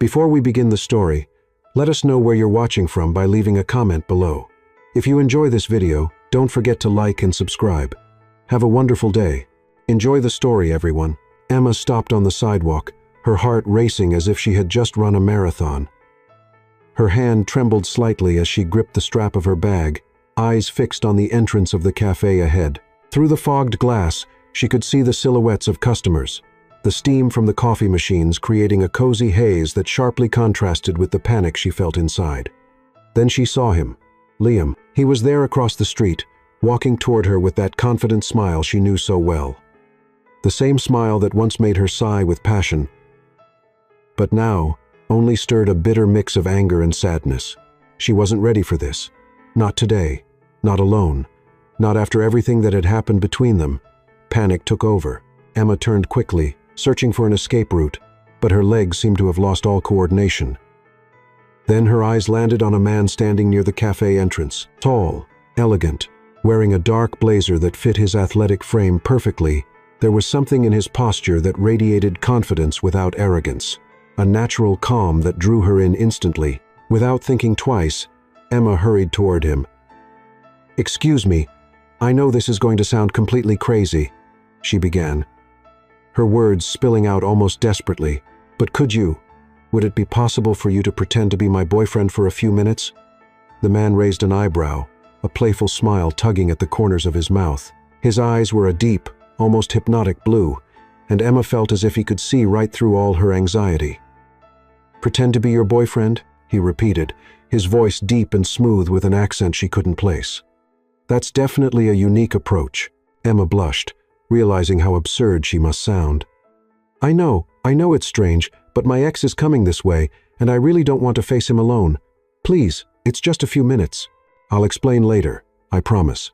Before we begin the story, let us know where you're watching from by leaving a comment below. If you enjoy this video, don't forget to like and subscribe. Have a wonderful day. Enjoy the story, everyone. Emma stopped on the sidewalk, her heart racing as if she had just run a marathon. Her hand trembled slightly as she gripped the strap of her bag, eyes fixed on the entrance of the cafe ahead. Through the fogged glass, she could see the silhouettes of customers, the steam from the coffee machines creating a cozy haze that sharply contrasted with the panic she felt inside. Then she saw him, Liam. He was there across the street, walking toward her with that confident smile she knew so well. The same smile that once made her sigh with passion, but now only stirred a bitter mix of anger and sadness. She wasn't ready for this. Not today. Not alone. Not after everything that had happened between them. Panic took over. Emma turned quickly, searching for an escape route, but her legs seemed to have lost all coordination. Then her eyes landed on a man standing near the cafe entrance. Tall, elegant, wearing a dark blazer that fit his athletic frame perfectly. There was something in his posture that radiated confidence without arrogance. A natural calm that drew her in instantly. Without thinking twice, Emma hurried toward him. "Excuse me, I know this is going to sound completely crazy," she began, her words spilling out almost desperately. "But would it be possible for you to pretend to be my boyfriend for a few minutes?" The man raised an eyebrow, a playful smile tugging at the corners of his mouth. His eyes were a deep, almost hypnotic blue, and Emma felt as if he could see right through all her anxiety. "Pretend to be your boyfriend?" he repeated, his voice deep and smooth with an accent she couldn't place. "That's definitely a unique approach." Emma blushed, realizing how absurd she must sound. I know it's strange, but my ex is coming this way, and I really don't want to face him alone. Please, it's just a few minutes. I'll explain later, I promise."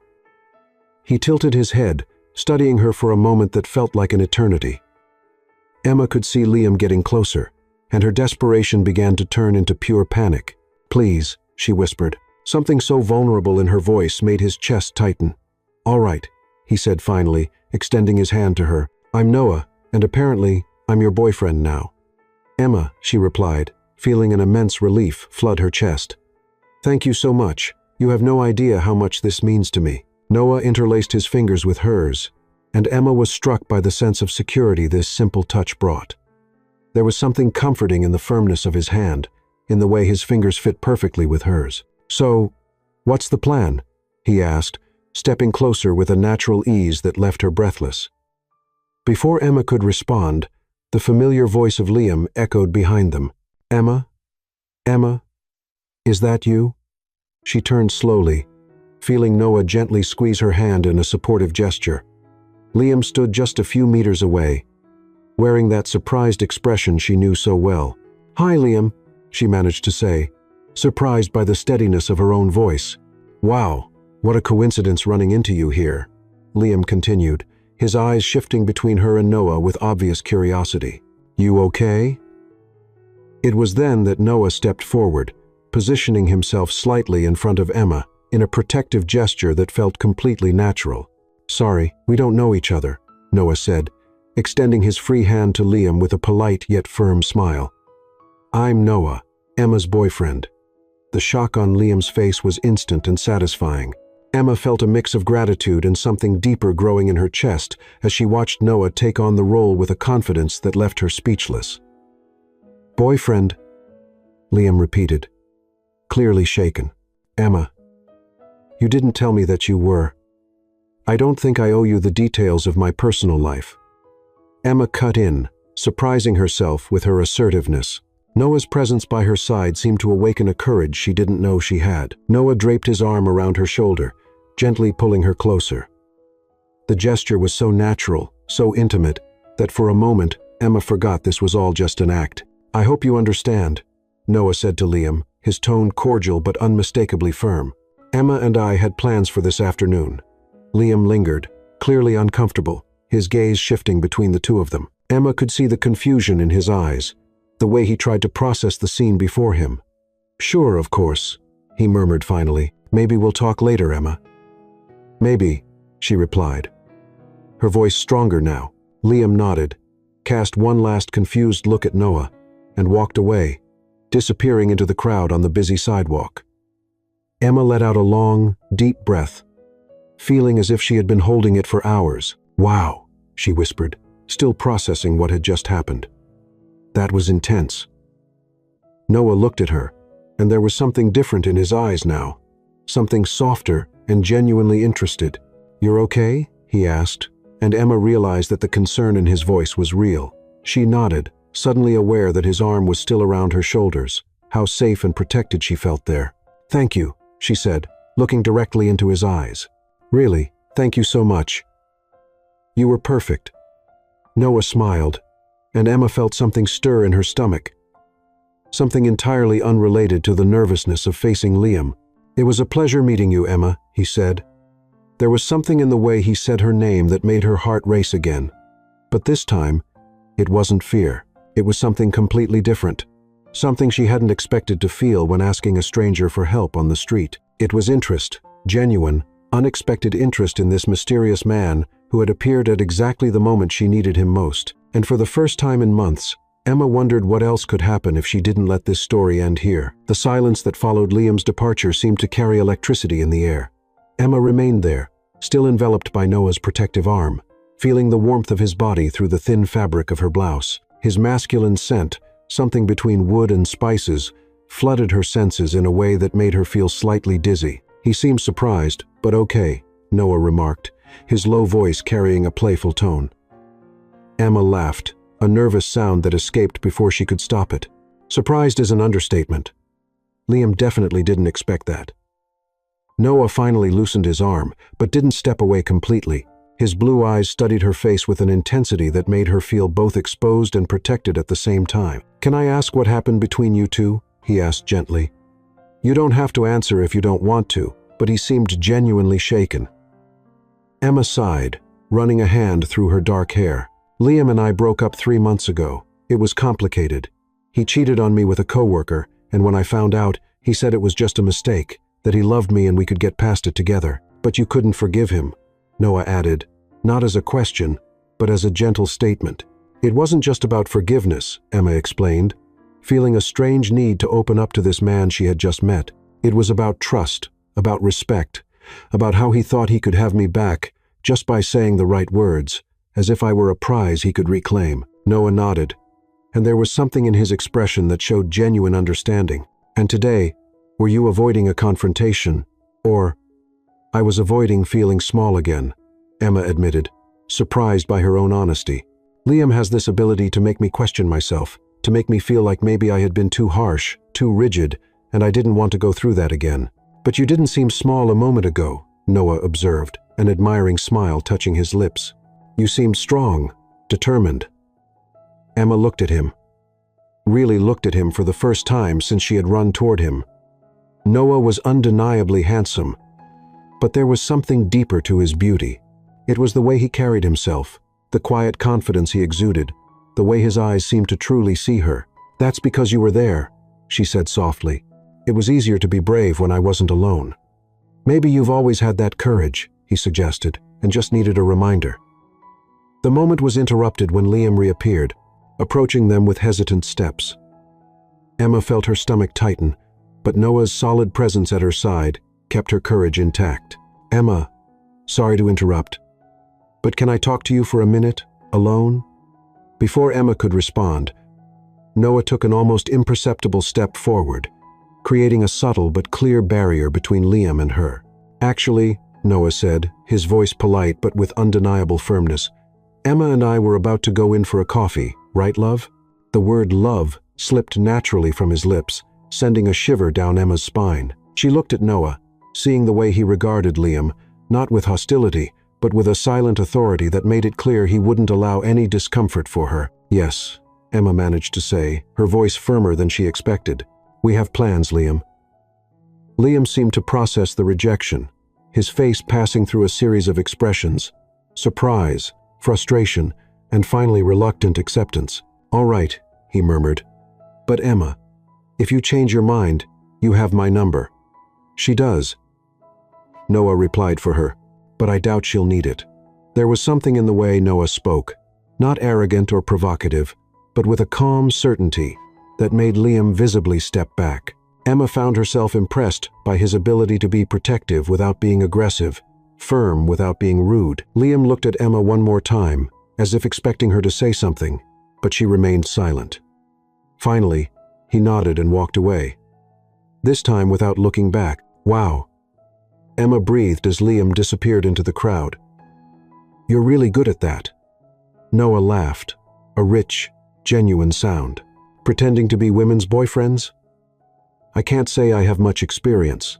He tilted his head, studying her for a moment that felt like an eternity. Emma could see Liam getting closer, and her desperation began to turn into pure panic. "Please," she whispered. Something so vulnerable in her voice made his chest tighten. "All right," he said finally, extending his hand to her. "I'm Noah, and apparently I'm your boyfriend now." "Emma," she replied, feeling an immense relief flood her chest. "Thank you so much. You have no idea how much this means to me." Noah interlaced his fingers with hers, and Emma was struck by the sense of security this simple touch brought. There was something comforting in the firmness of his hand, in the way his fingers fit perfectly with hers. "So, what's the plan?" he asked, stepping closer with a natural ease that left her breathless. Before Emma could respond, the familiar voice of Liam echoed behind them. "Emma? Emma? Is that you?" She turned slowly, feeling Noah gently squeeze her hand in a supportive gesture. Liam stood just a few meters away, wearing that surprised expression she knew so well. "Hi, Liam," she managed to say, surprised by the steadiness of her own voice. "Wow, what a coincidence running into you here," Liam continued, his eyes shifting between her and Noah with obvious curiosity. "You okay?" It was then that Noah stepped forward, positioning himself slightly in front of Emma, in a protective gesture that felt completely natural. "Sorry, we don't know each other," Noah said, extending his free hand to Liam with a polite yet firm smile. "I'm Noah, Emma's boyfriend." The shock on Liam's face was instant and satisfying. Emma felt a mix of gratitude and something deeper growing in her chest as she watched Noah take on the role with a confidence that left her speechless. "Boyfriend," Liam repeated, clearly shaken. "Emma, you didn't tell me that you were. I don't think I owe you the details of my personal life." Emma cut in, surprising herself with her assertiveness. Noah's presence by her side seemed to awaken a courage she didn't know she had. Noah draped his arm around her shoulder, gently pulling her closer. The gesture was so natural, so intimate, that for a moment, Emma forgot this was all just an act. "I hope you understand," Noah said to Liam, his tone cordial but unmistakably firm. "Emma and I had plans for this afternoon." Liam lingered, clearly uncomfortable, his gaze shifting between the two of them. Emma could see the confusion in his eyes, the way he tried to process the scene before him. "Sure, of course," he murmured finally. "Maybe we'll talk later, Emma." "Maybe," she replied, her voice stronger now. Liam nodded, cast one last confused look at Noah, and walked away, disappearing into the crowd on the busy sidewalk. Emma let out a long, deep breath, feeling as if she had been holding it for hours. "Wow," she whispered, still processing what had just happened. "That was intense." Noah looked at her, and there was something different in his eyes now, something softer and genuinely interested. "You're okay?" he asked, and Emma realized that the concern in his voice was real. She nodded, suddenly aware that his arm was still around her shoulders. How safe and protected she felt there. "Thank you," she said, looking directly into his eyes. "Really, thank you so much. You were perfect." Noah smiled, and Emma felt something stir in her stomach. Something entirely unrelated to the nervousness of facing Liam. "It was a pleasure meeting you, Emma," he said. There was something in the way he said her name that made her heart race again. But this time, it wasn't fear. It was something completely different. Something she hadn't expected to feel when asking a stranger for help on the street. It was interest, genuine, unexpected interest in this mysterious man who had appeared at exactly the moment she needed him most. And for the first time in months, Emma wondered what else could happen if she didn't let this story end here. The silence that followed Liam's departure seemed to carry electricity in the air. Emma remained there, still enveloped by Noah's protective arm, feeling the warmth of his body through the thin fabric of her blouse. His masculine scent, something between wood and spices, flooded her senses in a way that made her feel slightly dizzy. "He seemed surprised, but okay," Noah remarked, his low voice carrying a playful tone. Emma laughed, a nervous sound that escaped before she could stop it. Surprised is an understatement. Liam definitely didn't expect that. Noah finally loosened his arm, but didn't step away completely. His blue eyes studied her face with an intensity that made her feel both exposed and protected at the same time. "Can I ask what happened between you two?" he asked gently. "You don't have to answer if you don't want to," but he seemed genuinely shaken. Emma sighed, running a hand through her dark hair. "Liam and I broke up 3 months ago. It was complicated. He cheated on me with a coworker, and when I found out, he said it was just a mistake, that he loved me and we could get past it together. But you couldn't forgive him," Noah added, not as a question, but as a gentle statement. "It wasn't just about forgiveness," Emma explained, feeling a strange need to open up to this man she had just met. "It was about trust, about respect, about how he thought he could have me back just by saying the right words, as if I were a prize he could reclaim." Noah nodded, and there was something in his expression that showed genuine understanding. "And today, were you avoiding a confrontation, or—" "I was avoiding feeling small again," Emma admitted, surprised by her own honesty. "Liam has this ability to make me question myself, to make me feel like maybe I had been too harsh, too rigid, and I didn't want to go through that again." "But you didn't seem small a moment ago," Noah observed, an admiring smile touching his lips. "You seemed strong, determined." Emma looked at him. Really looked at him for the first time since she had run toward him. Noah was undeniably handsome, but there was something deeper to his beauty. It was the way he carried himself, the quiet confidence he exuded, the way his eyes seemed to truly see her. "That's because you were there," she said softly. "It was easier to be brave when I wasn't alone." "Maybe you've always had that courage," he suggested, and just needed a reminder. The moment was interrupted when Liam reappeared, approaching them with hesitant steps. Emma felt her stomach tighten, but Noah's solid presence at her side kept her courage intact. "Emma, sorry to interrupt, but can I talk to you for a minute, alone?" Before Emma could respond, Noah took an almost imperceptible step forward, creating a subtle but clear barrier between Liam and her. "Actually," Noah said, his voice polite but with undeniable firmness, "Emma and I were about to go in for a coffee, right, love?" The word love slipped naturally from his lips, sending a shiver down Emma's spine. She looked at Noah, seeing the way he regarded Liam, not with hostility, but with a silent authority that made it clear he wouldn't allow any discomfort for her. "Yes," Emma managed to say, her voice firmer than she expected. "We have plans, Liam." Liam seemed to process the rejection, his face passing through a series of expressions: surprise, frustration, and finally reluctant acceptance. "All right," he murmured. "But Emma, if you change your mind, you have my number." "She does," Noah replied for her, "but I doubt she'll need it." There was something in the way Noah spoke, not arrogant or provocative, but with a calm certainty, that made Liam visibly step back. Emma found herself impressed by his ability to be protective without being aggressive, firm without being rude. Liam looked at Emma one more time, as if expecting her to say something, but she remained silent. Finally, he nodded and walked away. This time without looking back. "Wow." Emma breathed as Liam disappeared into the crowd. "You're really good at that." Noah laughed, a rich, genuine sound. "Pretending to be women's boyfriends? I can't say I have much experience."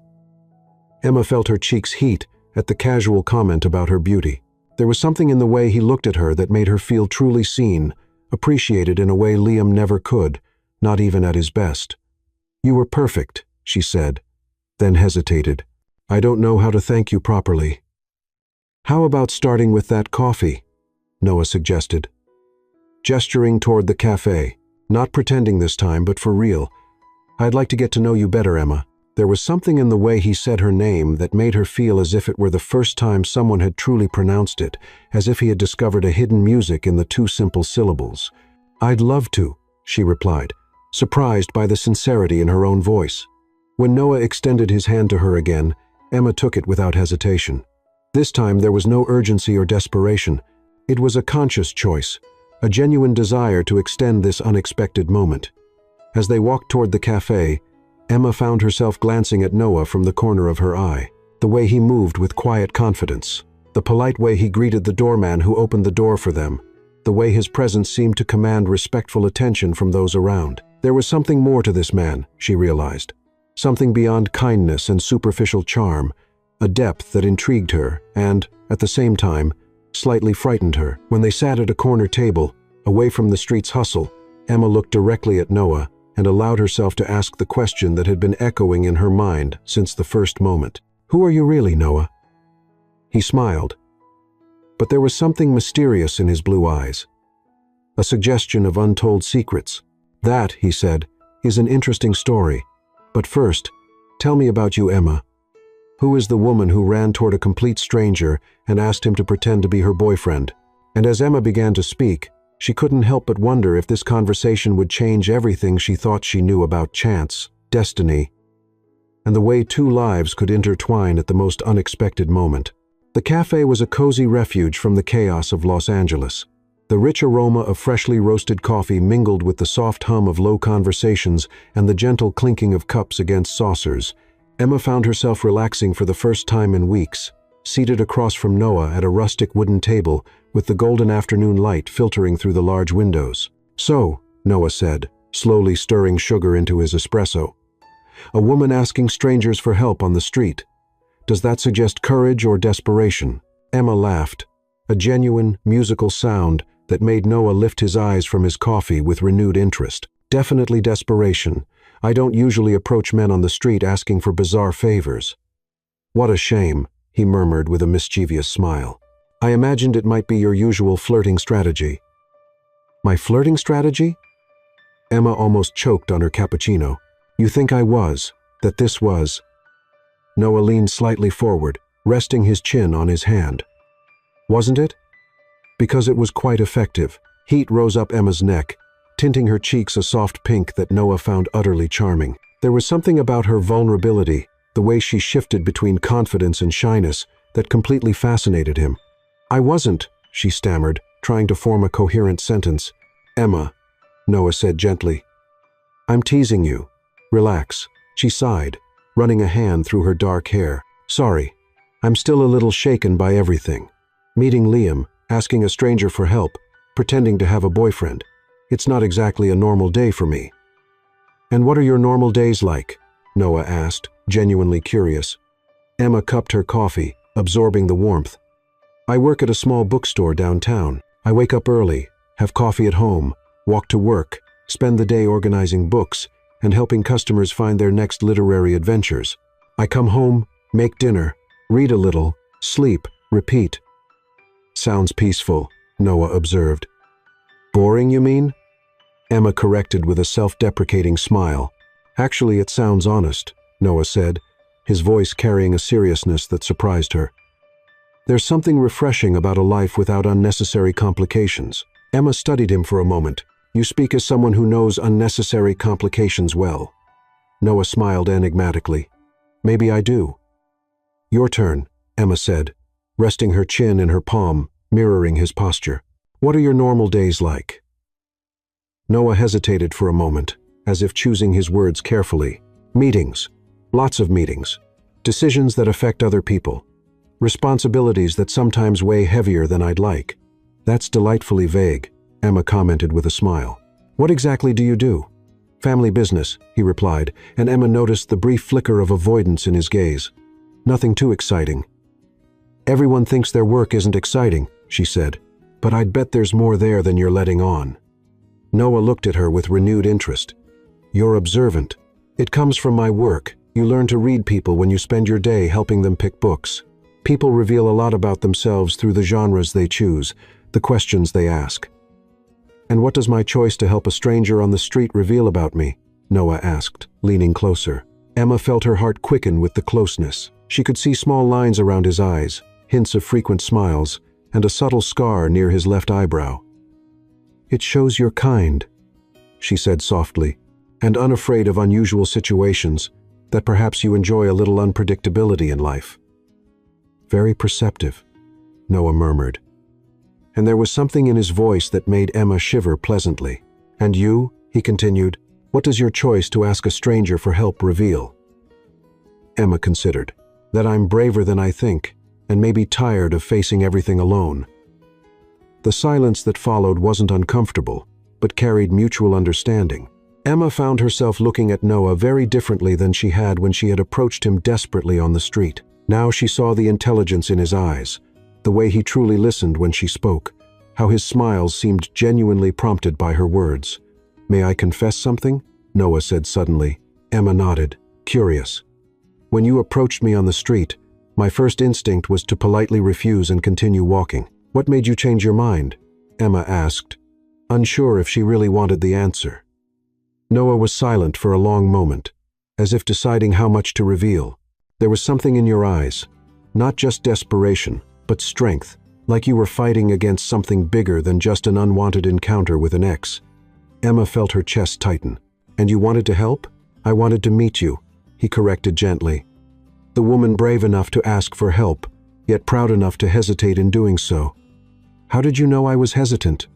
Emma felt her cheeks heat at the casual comment about her beauty. There was something in the way he looked at her that made her feel truly seen, appreciated in a way Liam never could, not even at his best. "You were perfect," she said, then hesitated. "I don't know how to thank you properly." "How about starting with that coffee?" Noah suggested. Gesturing toward the cafe, not pretending this time, but for real. "I'd like to get to know you better, Emma." There was something in the way he said her name that made her feel as if it were the first time someone had truly pronounced it, as if he had discovered a hidden music in the two simple syllables. "I'd love to," she replied, surprised by the sincerity in her own voice. When Noah extended his hand to her again, Emma took it without hesitation. This time there was no urgency or desperation. It was a conscious choice, a genuine desire to extend this unexpected moment. As they walked toward the cafe, Emma found herself glancing at Noah from the corner of her eye. The way he moved with quiet confidence, the polite way he greeted the doorman who opened the door for them, the way his presence seemed to command respectful attention from those around. There was something more to this man, she realized. Something beyond kindness and superficial charm, a depth that intrigued her and, at the same time, slightly frightened her. When they sat at a corner table, away from the street's hustle, Emma looked directly at Noah and allowed herself to ask the question that had been echoing in her mind since the first moment. "Who are you really, Noah?" He smiled, but there was something mysterious in his blue eyes, a suggestion of untold secrets. "That," he said, "is an interesting story. But first, tell me about you, Emma. Who is the woman who ran toward a complete stranger and asked him to pretend to be her boyfriend?" And as Emma began to speak, she couldn't help but wonder if this conversation would change everything she thought she knew about chance, destiny, and the way two lives could intertwine at the most unexpected moment. The cafe was a cozy refuge from the chaos of Los Angeles. The rich aroma of freshly roasted coffee mingled with the soft hum of low conversations and the gentle clinking of cups against saucers. Emma found herself relaxing for the first time in weeks, seated across from Noah at a rustic wooden table with the golden afternoon light filtering through the large windows. "So," Noah said, slowly stirring sugar into his espresso, "a woman asking strangers for help on the street. Does that suggest courage or desperation?" Emma laughed, a genuine, musical sound that made Noah lift his eyes from his coffee with renewed interest. "Definitely desperation. I don't usually approach men on the street asking for bizarre favors." "What a shame," he murmured with a mischievous smile. "I imagined it might be your usual flirting strategy." "My flirting strategy?" Emma almost choked on her cappuccino. "You think I was, that this was?" Noah leaned slightly forward, resting his chin on his hand. "Wasn't it?" "Because it was quite effective." Heat rose up Emma's neck, tinting her cheeks a soft pink that Noah found utterly charming. There was something about her vulnerability, the way she shifted between confidence and shyness, that completely fascinated him. "I wasn't," she stammered, trying to form a coherent sentence. "Emma," Noah said gently, "I'm teasing you. Relax." She sighed, running a hand through her dark hair. "Sorry, I'm still a little shaken by everything. Meeting Liam, asking a stranger for help, pretending to have a boyfriend. It's not exactly a normal day for me." "And what are your normal days like?" Noah asked, genuinely curious. Emma cupped her coffee, absorbing the warmth. "I work at a small bookstore downtown. I wake up early, have coffee at home, walk to work, spend the day organizing books, and helping customers find their next literary adventures. I come home, make dinner, read a little, sleep, repeat." "Sounds peaceful," Noah observed. "Boring, you mean?" Emma corrected with a self-deprecating smile. "Actually, it sounds honest," Noah said, his voice carrying a seriousness that surprised her. "There's something refreshing about a life without unnecessary complications." Emma studied him for a moment, You speak as someone who knows unnecessary complications well. Noah smiled enigmatically. Maybe I do. Your turn, Emma said, resting her chin in her palm, mirroring his posture. What are your normal days like? Noah hesitated for a moment, as if choosing his words carefully. Meetings. Lots of meetings. Decisions that affect other people. Responsibilities that sometimes weigh heavier than I'd like. That's delightfully vague, Emma commented with a smile. What exactly do you do? Family business, he replied, and Emma noticed the brief flicker of avoidance in his gaze. Nothing too exciting. Everyone thinks their work isn't exciting, she said, but I'd bet there's more there than you're letting on. Noah looked at her with renewed interest. You're observant. It comes from my work. You learn to read people when you spend your day helping them pick books. People reveal a lot about themselves through the genres they choose, the questions they ask. And what does my choice to help a stranger on the street reveal about me? Noah asked, leaning closer. Emma felt her heart quicken with the closeness. She could see small lines around his eyes, hints of frequent smiles, and a subtle scar near his left eyebrow. It shows you're kind, she said softly, and unafraid of unusual situations, that perhaps you enjoy a little unpredictability in life. Very perceptive, Noah murmured. And there was something in his voice that made Emma shiver pleasantly. And you, he continued, what does your choice to ask a stranger for help reveal? Emma considered. That I'm braver than I think, and maybe tired of facing everything alone. The silence that followed wasn't uncomfortable, but carried mutual understanding. Emma found herself looking at Noah very differently than she had when she had approached him desperately on the street. Now she saw the intelligence in his eyes, the way he truly listened when she spoke, how his smiles seemed genuinely prompted by her words. May I confess something? Noah said suddenly. Emma nodded, curious. When you approached me on the street, my first instinct was to politely refuse and continue walking. What made you change your mind? Emma asked, unsure if she really wanted the answer. Noah was silent for a long moment, as if deciding how much to reveal. There was something in your eyes, not just desperation, but strength, like you were fighting against something bigger than just an unwanted encounter with an ex. Emma felt her chest tighten. And you wanted to help? I wanted to meet you, he corrected gently. The woman brave enough to ask for help, yet proud enough to hesitate in doing so. How did you know I was hesitant?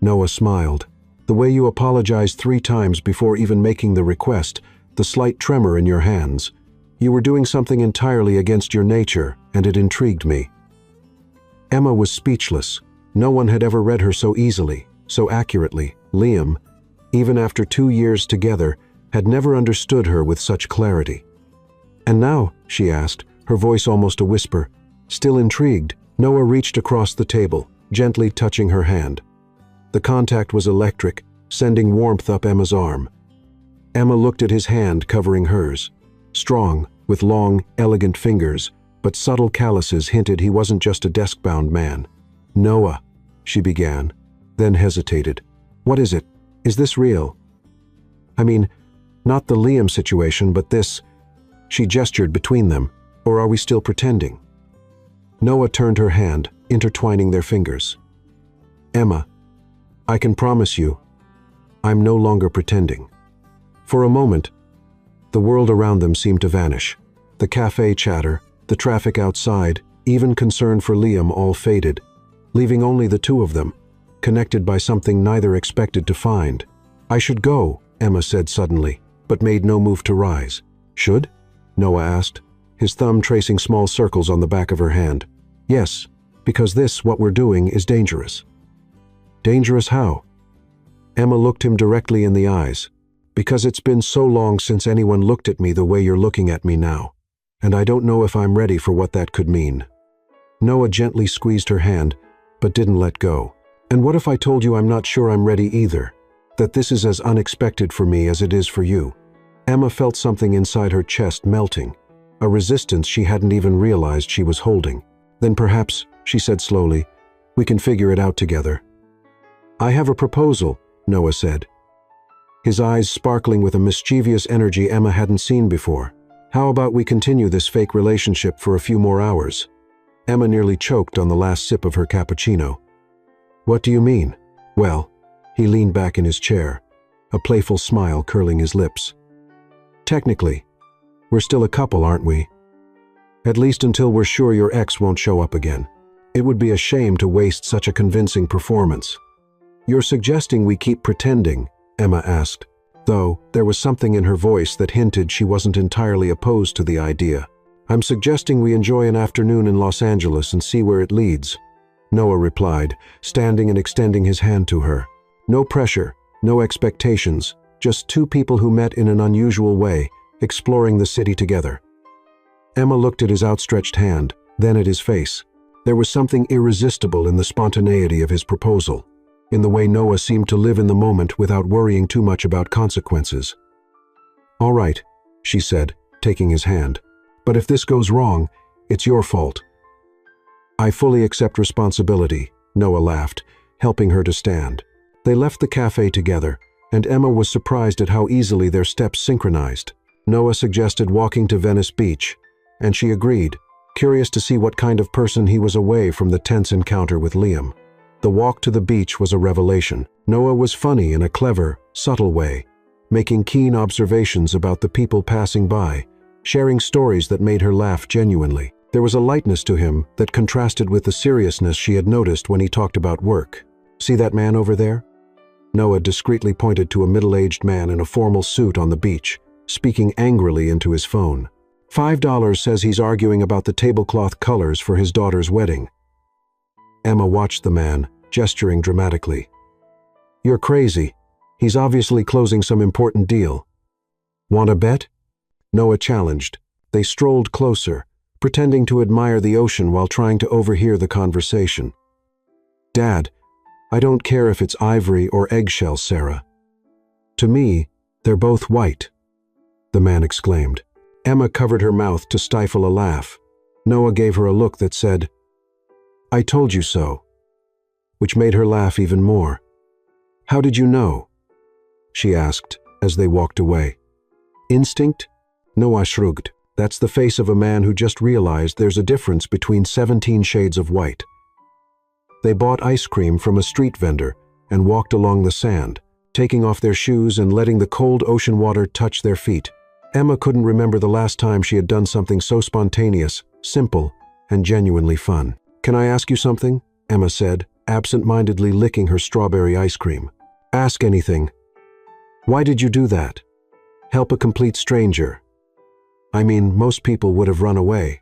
Noah smiled. The way you apologized 3 times before even making the request, the slight tremor in your hands. You were doing something entirely against your nature, and it intrigued me. Emma was speechless. No one had ever read her so easily, so accurately. Liam, even after 2 years together, had never understood her with such clarity. And now, she asked, her voice almost a whisper, still intrigued. Noah reached across the table, gently touching her hand. The contact was electric, sending warmth up Emma's arm. Emma looked at his hand covering hers. Strong, with long, elegant fingers, but subtle calluses hinted he wasn't just a desk-bound man. Noah, she began, then hesitated. What is it? Is this real? I mean, not the Liam situation, but this. She gestured between them. Or are we still pretending? Noah turned her hand, intertwining their fingers. Emma, I can promise you, I'm no longer pretending. For a moment, the world around them seemed to vanish. The cafe chatter, the traffic outside, even concern for Liam all faded, leaving only the two of them, connected by something neither expected to find. I should go, Emma said suddenly, but made no move to rise. Should? Noah asked, his thumb tracing small circles on the back of her hand. Yes, because this, what we're doing, is dangerous. Dangerous how? Emma looked him directly in the eyes. Because it's been so long since anyone looked at me the way you're looking at me now, and I don't know if I'm ready for what that could mean. Noah gently squeezed her hand, but didn't let go. And what if I told you I'm not sure I'm ready either? That this is as unexpected for me as it is for you? Emma felt something inside her chest melting, a resistance she hadn't even realized she was holding. Then perhaps, she said slowly, we can figure it out together. I have a proposal, Noah said, his eyes sparkling with a mischievous energy Emma hadn't seen before. How about we continue this fake relationship for a few more hours? Emma nearly choked on the last sip of her cappuccino. What do you mean? Well, He leaned back in his chair, a playful smile curling his lips. Technically, we're still a couple, aren't we? At least until we're sure your ex won't show up again. It would be a shame to waste such a convincing performance. You're suggesting we keep pretending? Emma asked, though there was something in her voice that hinted she wasn't entirely opposed to the idea. I'm suggesting we enjoy an afternoon in Los Angeles and see where it leads, Noah replied, standing and extending his hand to her. No pressure, no expectations, just two people who met in an unusual way, exploring the city together. Emma looked at his outstretched hand, then at his face. There was something irresistible in the spontaneity of his proposal, in the way Noah seemed to live in the moment without worrying too much about consequences. All right, she said, taking his hand. But if this goes wrong, it's your fault. I fully accept responsibility, Noah laughed, helping her to stand. They left the cafe together, and Emma was surprised at how easily their steps synchronized. Noah suggested walking to Venice Beach, and she agreed, curious to see what kind of person he was away from the tense encounter with Liam. The walk to the beach was a revelation. Noah was funny in a clever, subtle way, making keen observations about the people passing by, sharing stories that made her laugh genuinely. There was a lightness to him that contrasted with the seriousness she had noticed when he talked about work. See that man over there? Noah discreetly pointed to a middle-aged man in a formal suit on the beach, speaking angrily into his phone. $5 says he's arguing about the tablecloth colors for his daughter's wedding. Emma watched the man, gesturing dramatically. You're crazy. He's obviously closing some important deal. Want a bet? Noah challenged. They strolled closer, pretending to admire the ocean while trying to overhear the conversation. Dad, I don't care if it's ivory or eggshell, Sarah. To me, they're both white, the man exclaimed. Emma covered her mouth to stifle a laugh. Noah gave her a look that said, I told you so, which made her laugh even more. How did you know? She asked as they walked away. Instinct? Noah shrugged. That's the face of a man who just realized there's a difference between 17 shades of white. They bought ice cream from a street vendor and walked along the sand, taking off their shoes and letting the cold ocean water touch their feet. Emma couldn't remember the last time she had done something so spontaneous, simple, and genuinely fun. Can I ask you something? Emma said, absent-mindedly licking her strawberry ice cream. Ask anything. Why did you do that? Help a complete stranger. I mean, most people would have run away.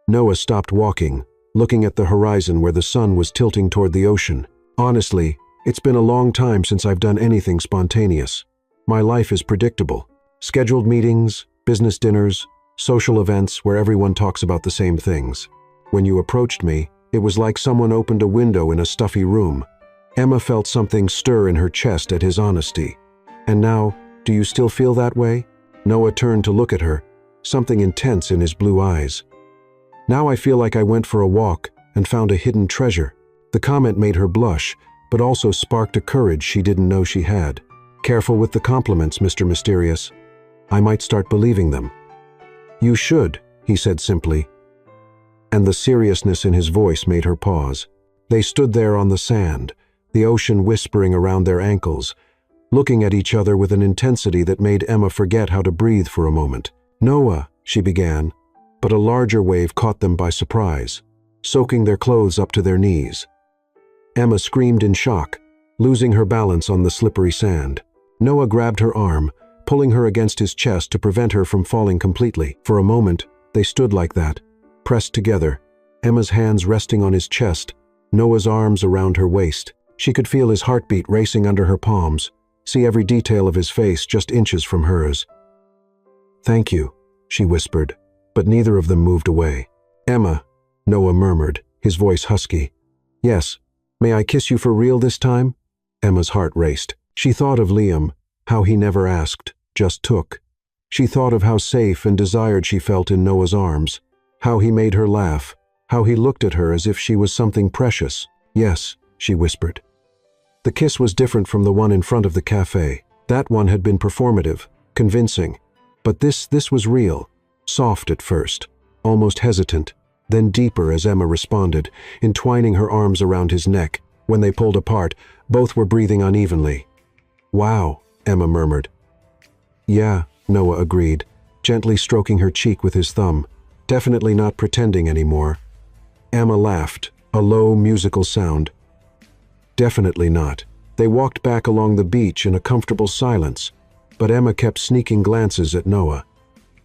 Noah stopped walking, looking at the horizon where the sun was tilting toward the ocean. Honestly, it's been a long time since I've done anything spontaneous. My life is predictable. Scheduled meetings, business dinners, social events where everyone talks about the same things. When you approached me, it was like someone opened a window in a stuffy room. Emma felt something stir in her chest at his honesty. And now, do you still feel that way? Noah turned to look at her, something intense in his blue eyes. Now I feel like I went for a walk and found a hidden treasure. The comment made her blush, but also sparked a courage she didn't know she had. Careful with the compliments, Mr. Mysterious. I might start believing them. You should, he said simply. And the seriousness in his voice made her pause. They stood there on the sand, the ocean whispering around their ankles, looking at each other with an intensity that made Emma forget how to breathe for a moment. Noah, she began, but a larger wave caught them by surprise, soaking their clothes up to their knees. Emma screamed in shock, losing her balance on the slippery sand. Noah grabbed her arm, pulling her against his chest to prevent her from falling completely. For a moment, they stood like that, pressed together, Emma's hands resting on his chest, Noah's arms around her waist. She could feel his heartbeat racing under her palms, see every detail of his face just inches from hers. Thank you, she whispered, but neither of them moved away. Emma, Noah murmured, his voice husky. Yes, may I kiss you for real this time? Emma's heart raced. She thought of Liam, how he never asked, just took. She thought of how safe and desired she felt in Noah's arms, how he made her laugh, how he looked at her as if she was something precious. Yes, she whispered. The kiss was different from the one in front of the cafe. That one had been performative, convincing. But this was real, soft at first, almost hesitant, then deeper as Emma responded, entwining her arms around his neck, When they pulled apart, both were breathing unevenly. "Wow," Emma murmured. "Yeah," Noah agreed, gently stroking her cheek with his thumb. "Definitely not pretending anymore." Emma laughed, a low, musical sound. "Definitely not." They walked back along the beach in a comfortable silence, but Emma kept sneaking glances at Noah.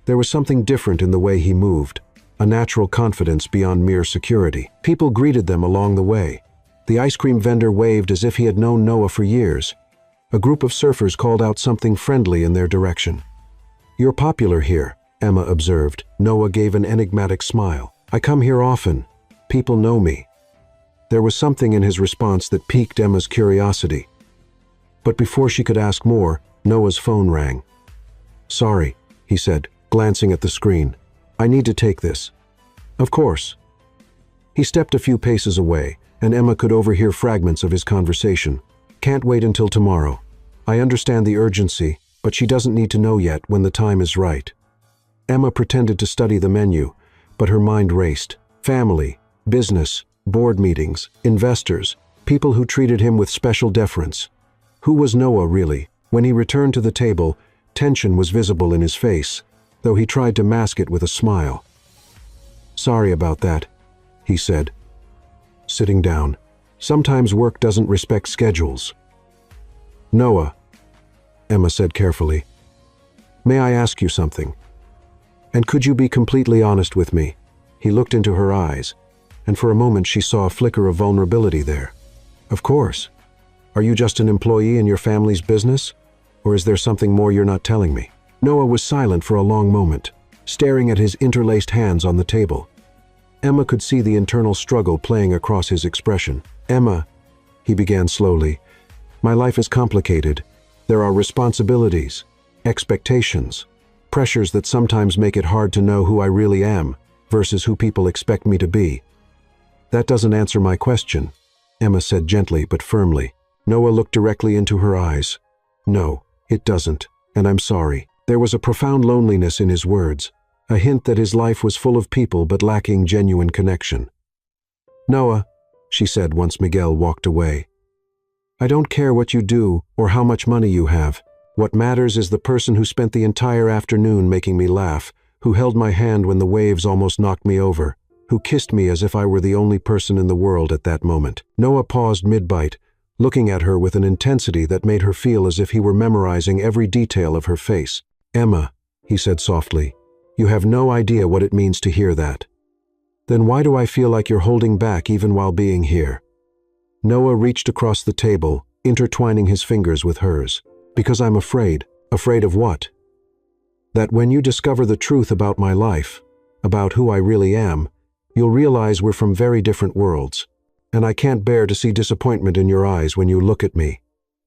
There was something different in the way he moved, a natural confidence beyond mere security. People greeted them along the way. The ice cream vendor waved as if he had known Noah for years. A group of surfers called out something friendly in their direction. "You're popular here," Emma observed. Noah gave an enigmatic smile. "I come here often. People know me." There was something in his response that piqued Emma's curiosity. But before she could ask more, Noah's phone rang. "Sorry," he said, glancing at the screen. "I need to take this." "Of course." He stepped a few paces away, and Emma could overhear fragments of his conversation. "Can't wait until tomorrow. I understand the urgency, but she doesn't need to know yet when the time is right." Emma pretended to study the menu, but her mind raced. Family, business, board meetings, investors, people who treated him with special deference. Who was Noah, really? When he returned to the table, tension was visible in his face, though he tried to mask it with a smile. "Sorry about that," he said, sitting down. "Sometimes work doesn't respect schedules." "Noah," Emma said carefully, "may I ask you something? And could you be completely honest with me?" He looked into her eyes, and for a moment she saw a flicker of vulnerability there. "Of course. Are you just an employee in your family's business? Or is there something more you're not telling me?" Noah was silent for a long moment, staring at his interlaced hands on the table. Emma could see the internal struggle playing across his expression. "Emma," he began slowly, "my life is complicated. There are responsibilities, expectations, pressures that sometimes make it hard to know who I really am versus who people expect me to be." "That doesn't answer my question," Emma said gently but firmly. Noah looked directly into her eyes. "No, it doesn't, and I'm sorry." There was a profound loneliness in his words, a hint that his life was full of people but lacking genuine connection. "Noah," she said once Miguel walked away, "I don't care what you do or how much money you have. What matters is the person who spent the entire afternoon making me laugh, who held my hand when the waves almost knocked me over, who kissed me as if I were the only person in the world at that moment." Noah paused mid-bite, looking at her with an intensity that made her feel as if he were memorizing every detail of her face. "Emma," he said softly, "you have no idea what it means to hear that." "Then why do I feel like you're holding back even while being here?" Noah reached across the table, intertwining his fingers with hers. "Because I'm afraid." "Afraid of what?" "That when you discover the truth about my life, about who I really am, you'll realize we're from very different worlds. And I can't bear to see disappointment in your eyes when you look at me."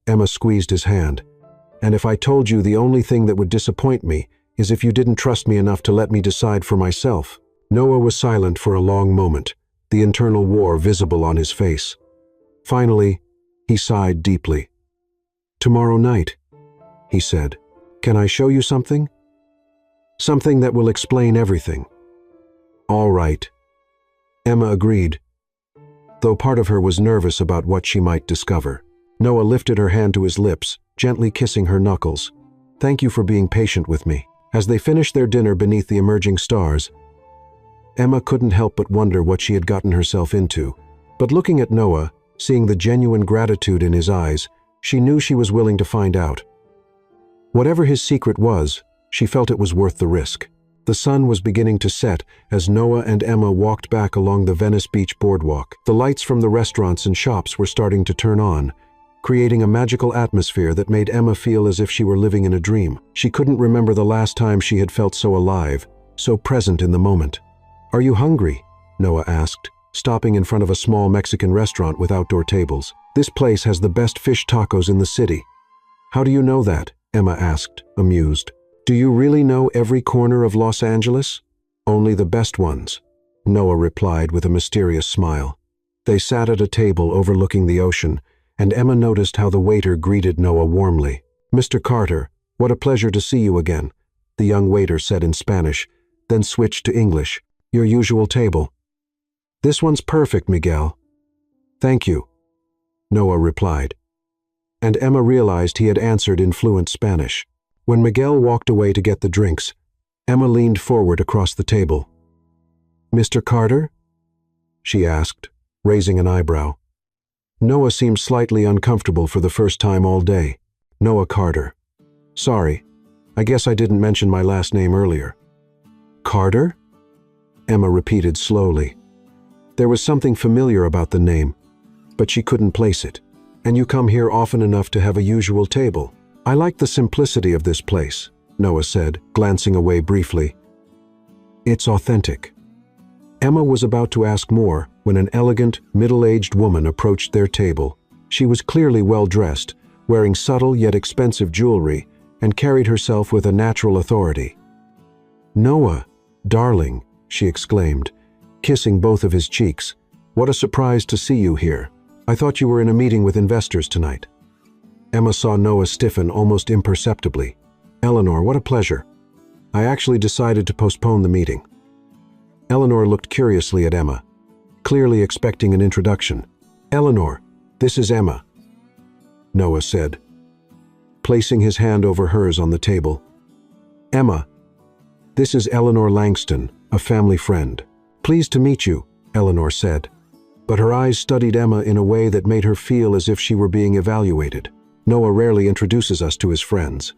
Emma squeezed his hand. "And if I told you the only thing that would disappoint me is if you didn't trust me enough to let me decide for myself." Noah was silent for a long moment, the internal war visible on his face. Finally, he sighed deeply. "Tomorrow night," he said, "can I show you something? Something that will explain everything." "All right," Emma agreed, though part of her was nervous about what she might discover. Noah lifted her hand to his lips, gently kissing her knuckles. "Thank you for being patient with me." As they finished their dinner beneath the emerging stars, Emma couldn't help but wonder what she had gotten herself into. But looking at Noah, seeing the genuine gratitude in his eyes, she knew she was willing to find out. Whatever his secret was, she felt it was worth the risk. The sun was beginning to set as Noah and Emma walked back along the Venice Beach boardwalk. The lights from the restaurants and shops were starting to turn on, creating a magical atmosphere that made Emma feel as if she were living in a dream. She couldn't remember the last time she had felt so alive, so present in the moment. "Are you hungry?" Noah asked, stopping in front of a small Mexican restaurant with outdoor tables. "This place has the best fish tacos in the city." "How do you know that?" Emma asked, amused. "Do you really know every corner of Los Angeles?" "Only the best ones," Noah replied with a mysterious smile. They sat at a table overlooking the ocean, and Emma noticed how the waiter greeted Noah warmly. "Mr. Carter, what a pleasure to see you again," the young waiter said in Spanish, then switched to English. "Your usual table." "This one's perfect, Miguel." "Thank you." Noah replied. And Emma realized he had answered in fluent Spanish. When Miguel walked away to get the drinks, Emma leaned forward across the table. "Mr. Carter?" she asked, raising an eyebrow. Noah seemed slightly uncomfortable for the first time all day. "Noah Carter. Sorry, I guess I didn't mention my last name earlier." "Carter?" Emma repeated slowly. There was something familiar about the name, but she couldn't place it. "And you come here often enough to have a usual table. I like the simplicity of this place," Noah said, glancing away briefly. "It's authentic." Emma was about to ask more when an elegant, middle-aged woman approached their table. She was clearly well-dressed, wearing subtle yet expensive jewelry, and carried herself with a natural authority. "Noah, darling," she exclaimed, kissing both of his cheeks. "What a surprise to see you here. I thought you were in a meeting with investors tonight." Emma saw Noah stiffen almost imperceptibly. "Eleanor, what a pleasure. I actually decided to postpone the meeting." Eleanor looked curiously at Emma, clearly expecting an introduction. "Eleanor, this is Emma," Noah said, placing his hand over hers on the table. "Emma, this is Eleanor Langston, a family friend." "Pleased to meet you," Eleanor said, but her eyes studied Emma in a way that made her feel as if she were being evaluated. "Noah rarely introduces us to his friends."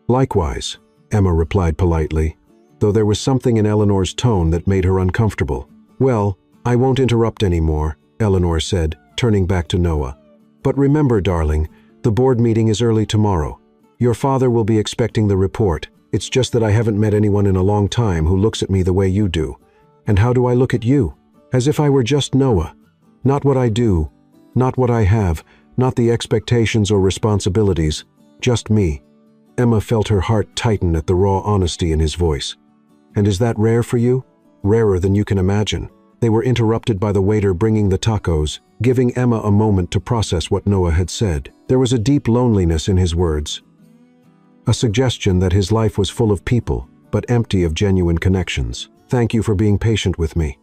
"Likewise," Emma replied politely, though there was something in Eleanor's tone that made her uncomfortable. "Well, I won't interrupt anymore," Eleanor said, turning back to Noah. "But remember, darling, the board meeting is early tomorrow. Your father will be expecting the report. It's just that I haven't met anyone in a long time who looks at me the way you do. And how do I look at you? As if I were just Noah. Not what I do, not what I have, not the expectations or responsibilities, just me." Emma felt her heart tighten at the raw honesty in his voice. "And is that rare for you?" "Rarer than you can imagine." They were interrupted by the waiter bringing the tacos, giving Emma a moment to process what Noah had said. There was a deep loneliness in his words, a suggestion that his life was full of people, but empty of genuine connections. "Thank you for being patient with me."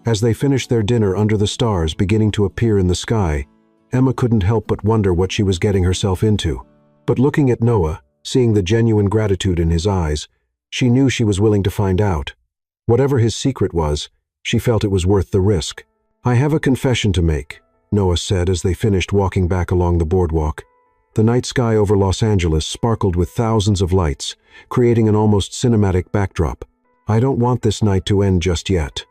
As they finished their dinner under the stars beginning to appear in the sky, Emma couldn't help but wonder what she was getting herself into. But looking at Noah, seeing the genuine gratitude in his eyes, she knew she was willing to find out. Whatever his secret was, she felt it was worth the risk. "I have a confession to make," Noah said as they finished walking back along the boardwalk. The night sky over Los Angeles sparkled with thousands of lights, creating an almost cinematic backdrop. "I don't want this night to end just yet."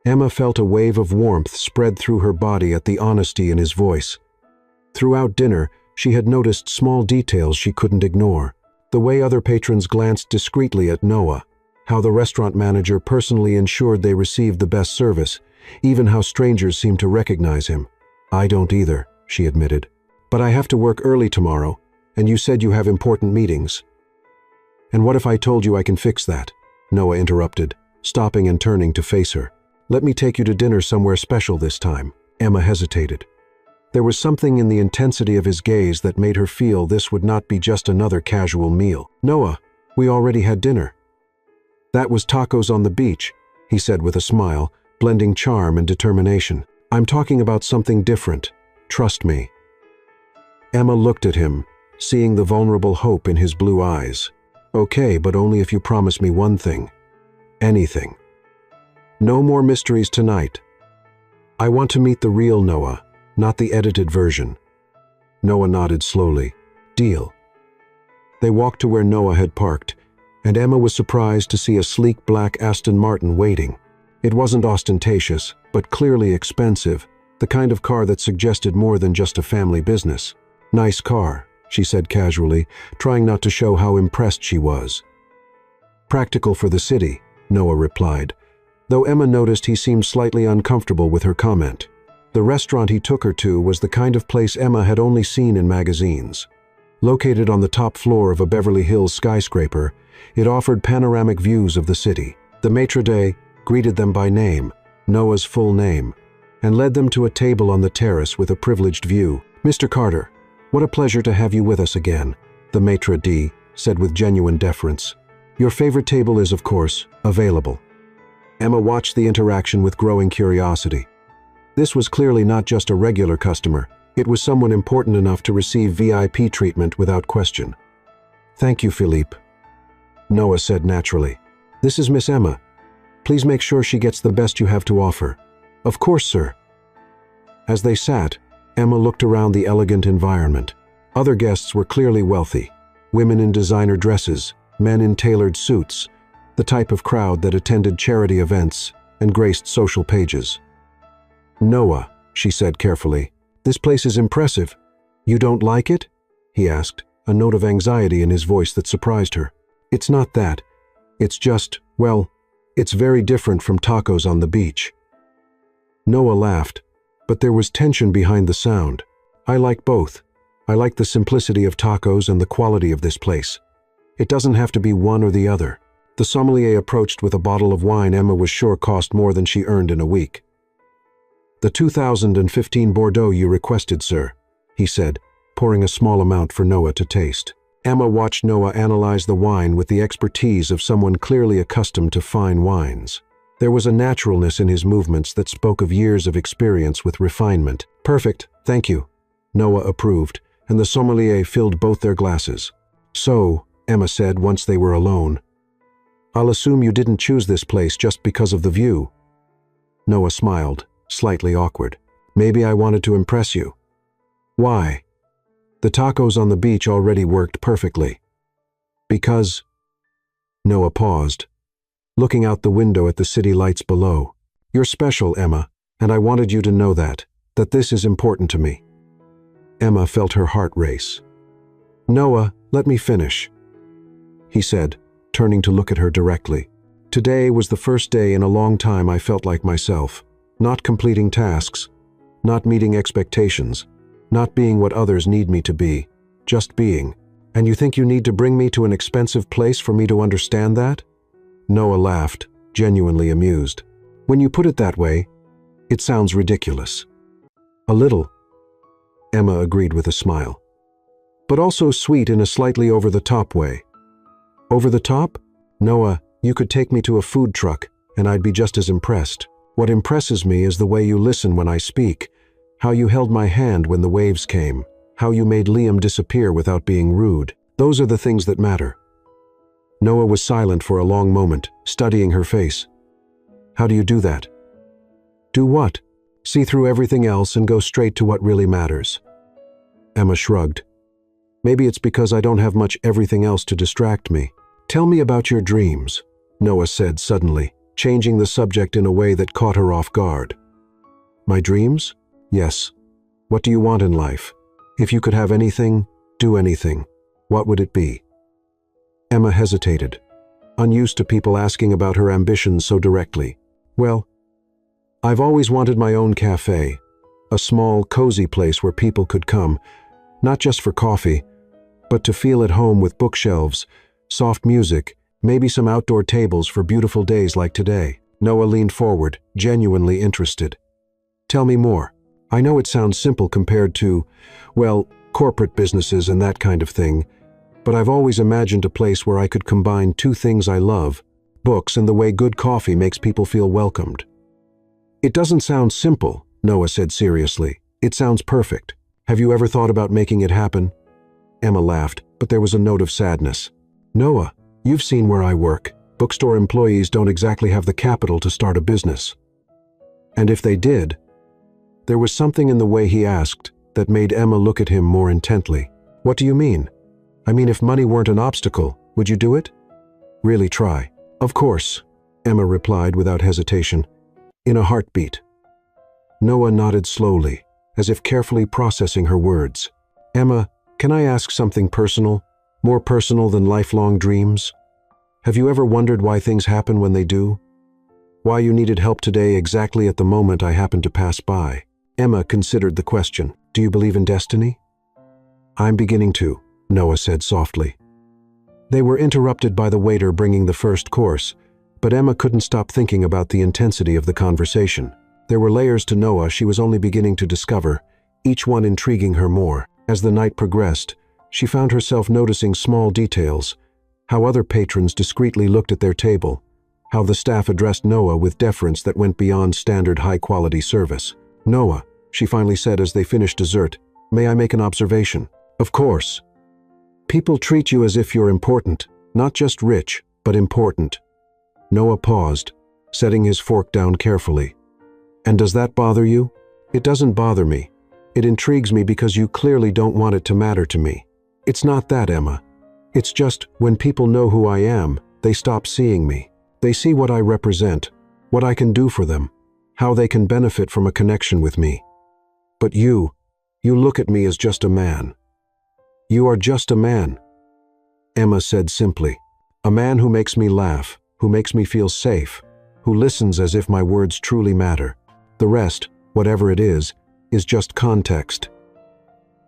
Emma felt a wave of warmth spread through her body at the honesty in his voice. Throughout dinner, she had noticed small details she couldn't ignore. The way other patrons glanced discreetly at Noah, how the restaurant manager personally ensured they received the best service, even how strangers seemed to recognize him. "I don't either," she admitted. "But I have to work early tomorrow, and you said you have important meetings." "And what if I told you I can fix that?" Noah interrupted, stopping and turning to face her. "Let me take you to dinner somewhere special this time." Emma hesitated. There was something in the intensity of his gaze that made her feel this would not be just another casual meal. "Noah, we already had dinner." "That was tacos on the beach," he said with a smile, blending charm and determination. "I'm talking about something different. Trust me." Emma looked at him, seeing the vulnerable hope in his blue eyes. "Okay, but only if you promise me one thing. Anything. No more mysteries tonight. I want to meet the real Noah, not the edited version." Noah nodded slowly. "Deal." They walked to where Noah had parked, and Emma was surprised to see a sleek black Aston Martin waiting. It wasn't ostentatious, but clearly expensive, the kind of car that suggested more than just a family business. "Nice car," she said casually, trying not to show how impressed she was. "Practical for the city," Noah replied, though Emma noticed he seemed slightly uncomfortable with her comment. The restaurant he took her to was the kind of place Emma had only seen in magazines. Located on the top floor of a Beverly Hills skyscraper, it offered panoramic views of the city. The maitre d' greeted them by name, Noah's full name, and led them to a table on the terrace with a privileged view. "Mr. Carter, what a pleasure to have you with us again," the maitre d' said with genuine deference. "Your favorite table is, of course, available." Emma watched the interaction with growing curiosity. This was clearly not just a regular customer. It was someone important enough to receive VIP treatment without question. "Thank you, Philippe," Noah said naturally. "This is Miss Emma. Please make sure she gets the best you have to offer." "Of course, sir." As they sat, Emma looked around the elegant environment. Other guests were clearly wealthy. Women in designer dresses, men in tailored suits, the type of crowd that attended charity events and graced social pages. "Noah," she said carefully, "this place is impressive. You don't like it?" he asked, a note of anxiety in his voice that surprised her. "It's not that. It's just, well, it's very different from tacos on the beach." Noah laughed, but there was tension behind the sound. "I like both. I like the simplicity of tacos and the quality of this place. It doesn't have to be one or the other." The sommelier approached with a bottle of wine Emma was sure cost more than she earned in a week. "The 2015 Bordeaux you requested, sir," he said, pouring a small amount for Noah to taste. Emma watched Noah analyze the wine with the expertise of someone clearly accustomed to fine wines. There was a naturalness in his movements that spoke of years of experience with refinement. "Perfect, thank you," Noah approved, and the sommelier filled both their glasses. "So," Emma said once they were alone, "I'll assume you didn't choose this place just because of the view." Noah smiled, slightly awkward. "Maybe I wanted to impress you." "Why?" "The tacos on the beach already worked perfectly." "Because—" Noah paused, looking out the window at the city lights below. "You're special, Emma, and I wanted you to know that this is important to me." Emma felt her heart race. "Noah, let me finish," he said, turning to look at her directly. "Today was the first day in a long time I felt like myself, not completing tasks, not meeting expectations, not being what others need me to be, just being. And you think you need to bring me to an expensive place for me to understand that?" Noah laughed, genuinely amused. "When you put it that way, it sounds ridiculous." "A little," Emma agreed with a smile. "But also sweet in a slightly over-the-top way." "Over the top? Noah, you could take me to a food truck, and I'd be just as impressed. What impresses me is the way you listen when I speak, how you held my hand when the waves came, how you made Liam disappear without being rude. Those are the things that matter." Noah was silent for a long moment, studying her face. "How do you do that?" "Do what?" "See through everything else and go straight to what really matters." Emma shrugged. "Maybe it's because I don't have much everything else to distract me." "Tell me about your dreams," Noah said suddenly, changing the subject in a way that caught her off guard. "My dreams? Yes. What do you want in life? If you could have anything, do anything, what would it be?" Emma hesitated, unused to people asking about her ambitions so directly. "Well, I've always wanted my own cafe, a small, cozy place where people could come, not just for coffee, but to feel at home with bookshelves, soft music, maybe some outdoor tables for beautiful days like today." Noah leaned forward, genuinely interested. "Tell me more. I know it sounds simple compared to, well, corporate businesses and that kind of thing, but I've always imagined a place where I could combine two things I love, books and the way good coffee makes people feel welcomed." "It doesn't sound simple," Noah said seriously. "It sounds perfect. Have you ever thought about making it happen?" Emma laughed, but there was a note of sadness. "Noah, you've seen where I work. Bookstore employees don't exactly have the capital to start a business." And if they did, there was something in the way he asked that made Emma look at him more intently. "What do you mean? I mean, if money weren't an obstacle, would you do it?" "Really try." "Of course," Emma replied without hesitation, in a heartbeat. Noah nodded slowly, as if carefully processing her words. "Emma, can I ask something personal? More personal than lifelong dreams? Have you ever wondered why things happen when they do? Why you needed help today exactly at the moment I happened to pass by?" Emma considered the question. "Do you believe in destiny?" "I'm beginning to," Noah said softly. They were interrupted by the waiter bringing the first course, but Emma couldn't stop thinking about the intensity of the conversation. There were layers to Noah she was only beginning to discover, each one intriguing her more. As the night progressed, she found herself noticing small details, how other patrons discreetly looked at their table, how the staff addressed Noah with deference that went beyond standard high-quality service. Noah, she finally said as they finished dessert, may I make an observation? Of course. People treat you as if you're important, not just rich, but important. Noah paused, setting his fork down carefully. And does that bother you? It doesn't bother me. It intrigues me because you clearly don't want it to matter to me. It's not that, Emma. It's just, when people know who I am, they stop seeing me. They see what I represent, what I can do for them, how they can benefit from a connection with me. But you look at me as just a man. You are just a man, Emma said simply. A man who makes me laugh, who makes me feel safe, who listens as if my words truly matter. The rest, whatever it is just context.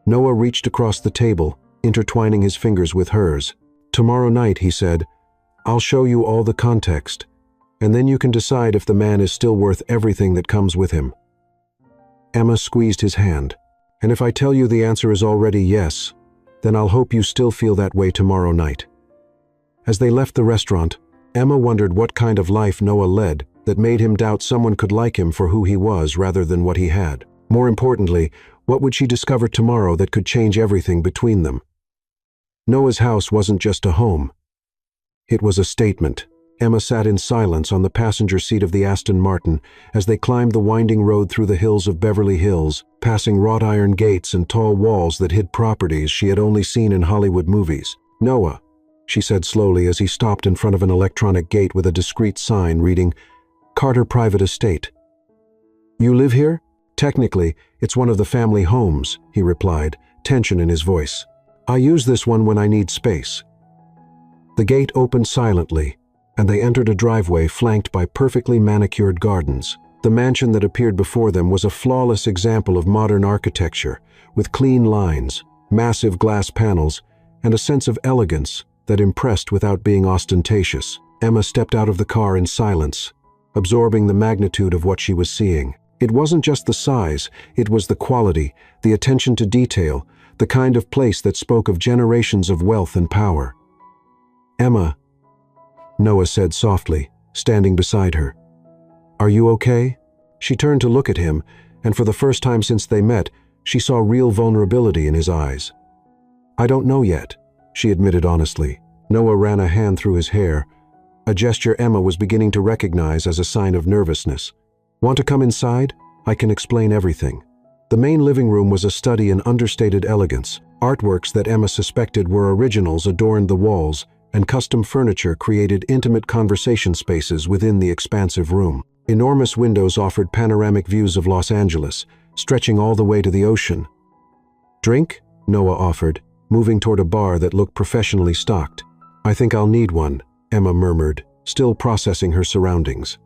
Noah reached across the table, intertwining his fingers with hers. Tomorrow night, he said, I'll show you all the context, and then you can decide if the man is still worth everything that comes with him. Emma squeezed his hand. And if I tell you the answer is already yes, then I'll hope you still feel that way tomorrow night. As they left the restaurant, Emma wondered what kind of life Noah led that made him doubt someone could like him for who he was rather than what he had. More importantly, what would she discover tomorrow that could change everything between them? Noah's house wasn't just a home. It was a statement. Emma sat in silence on the passenger seat of the Aston Martin as they climbed the winding road through the hills of Beverly Hills, passing wrought iron gates and tall walls that hid properties she had only seen in Hollywood movies. Noah, she said slowly as he stopped in front of an electronic gate with a discreet sign reading, Carter Private Estate. You live here? Technically, it's one of the family homes, he replied, tension in his voice. I use this one when I need space. The gate opened silently, and they entered a driveway flanked by perfectly manicured gardens. The mansion that appeared before them was a flawless example of modern architecture, with clean lines, massive glass panels, and a sense of elegance that impressed without being ostentatious. Emma stepped out of the car in silence, absorbing the magnitude of what she was seeing. It wasn't just the size, it was the quality, the attention to detail, the kind of place that spoke of generations of wealth and power. Emma, Noah said softly, standing beside her. Are you okay? She turned to look at him, and for the first time since they met, she saw real vulnerability in his eyes. I don't know yet, she admitted honestly. Noah ran a hand through his hair, a gesture Emma was beginning to recognize as a sign of nervousness. Want to come inside? I can explain everything. The main living room was a study in understated elegance. Artworks that Emma suspected were originals adorned the walls, and custom furniture created intimate conversation spaces within the expansive room. Enormous windows offered panoramic views of Los Angeles, stretching all the way to the ocean. Drink? Noah offered, moving toward a bar that looked professionally stocked. I think I'll need one, Emma murmured, still processing her surroundings.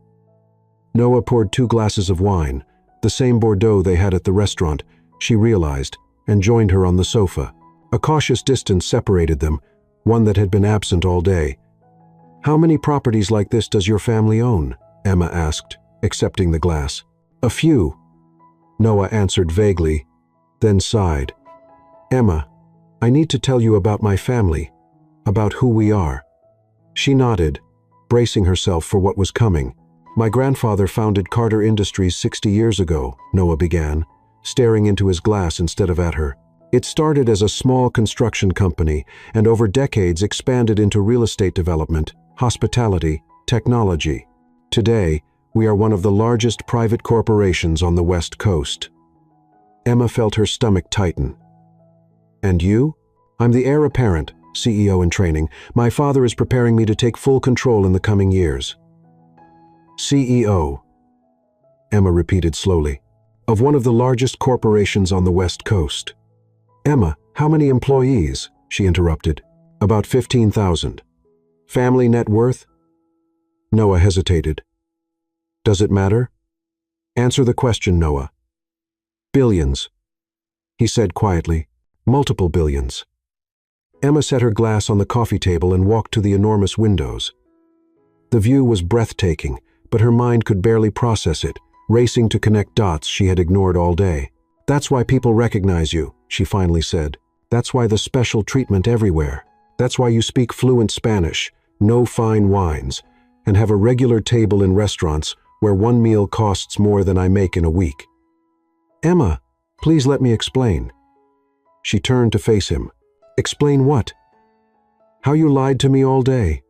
Noah poured 2 glasses of wine, the same Bordeaux they had at the restaurant, she realized, and joined her on the sofa. A cautious distance separated them, one that had been absent all day. How many properties like this does your family own? Emma asked, accepting the glass. A few, Noah answered vaguely, then sighed. Emma, I need to tell you about my family, about who we are. She nodded, bracing herself for what was coming. My grandfather founded Carter Industries 60 years ago, Noah began, staring into his glass instead of at her. It started as a small construction company and over decades expanded into real estate development, hospitality, technology. Today, we are one of the largest private corporations on the West Coast. Emma felt her stomach tighten. And you? I'm the heir apparent, CEO in training. My father is preparing me to take full control in the coming years. CEO, Emma repeated slowly, of one of the largest corporations on the West Coast. Emma, how many employees? She interrupted. About 15,000. Family net worth? Noah hesitated. Does it matter? Answer the question, Noah. Billions, he said quietly. Multiple billions. Emma set her glass on the coffee table and walked to the enormous windows. The view was breathtaking, but her mind could barely process it, racing to connect dots she had ignored all day. That's why people recognize you, she finally said. That's why the special treatment everywhere. That's why you speak fluent Spanish, know fine wines, and have a regular table in restaurants where one meal costs more than I make in a week. "Emma, please let me explain." She turned to face him. "Explain what?" "How you lied to me all day."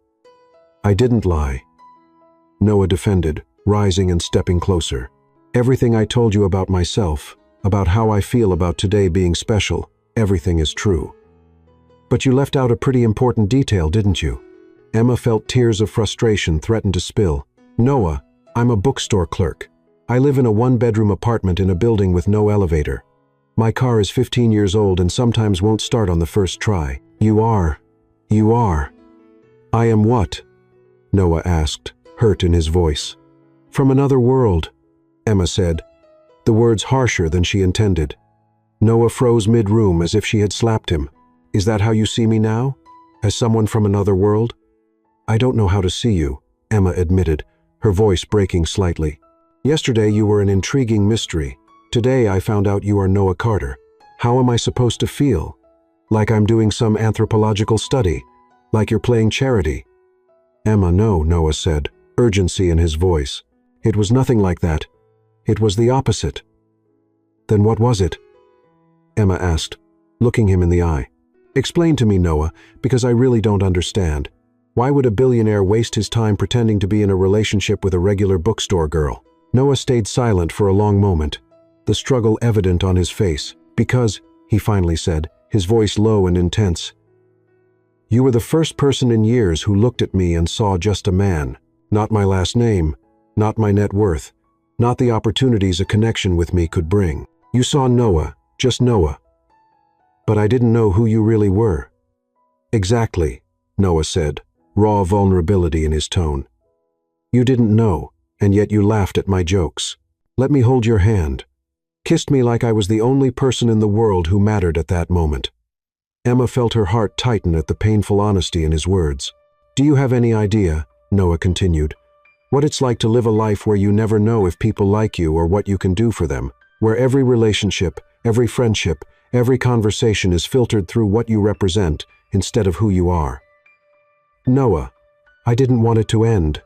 "I didn't lie," Noah defended, rising and stepping closer. "Everything I told you about myself, about how I feel about today being special, everything is true." "But you left out a pretty important detail, didn't you?" Emma felt tears of frustration threaten to spill. "Noah, I'm a bookstore clerk. I live in a one-bedroom apartment in a building with no elevator. My car is 15 years old and sometimes won't start on the first try. You are. "I am what?" Noah asked, hurt in his voice. "From another world," Emma said, the words harsher than she intended. Noah froze mid-room as if she had slapped him. "Is that how you see me now? As someone from another world?" "I don't know how to see you," Emma admitted, her voice breaking slightly. "Yesterday you were an intriguing mystery. Today I found out you are Noah Carter. How am I supposed to feel? Like I'm doing some anthropological study? Like you're playing charity?" "Emma, no," Noah said, urgency in his voice. "It was nothing like that. It was the opposite." "Then what was it?" Emma asked, looking him in the eye. "Explain to me, Noah, because I really don't understand. Why would a billionaire waste his time pretending to be in a relationship with a regular bookstore girl?" Noah stayed silent for a long moment, the struggle evident on his face. "Because," he finally said, his voice low and intense, "you were the first person in years who looked at me and saw just a man. Not my last name, not my net worth, not the opportunities a connection with me could bring. You saw Noah, just Noah. But I didn't know who you really were." "Exactly," Noah said, raw vulnerability in his tone. "You didn't know, and yet you laughed at my jokes. Let me hold your hand. Kissed me like I was the only person in the world who mattered at that moment." Emma felt her heart tighten at the painful honesty in his words. "Do you have any idea," Noah continued, "what it's like to live a life where you never know if people like you or what you can do for them, where every relationship, every friendship, every conversation is filtered through what you represent instead of who you are?" "Noah, I didn't want it to end,"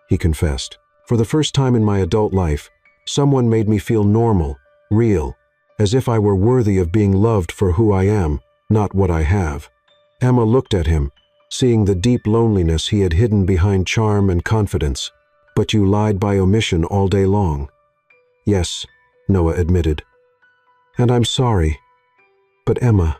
he confessed. "For the first time in my adult life, someone made me feel normal, real, as if I were worthy of being loved for who I am, not what I have." Emma looked at him, seeing the deep loneliness he had hidden behind charm and confidence. "But you lied by omission all day long." "Yes," Noah admitted. "And I'm sorry. But Emma,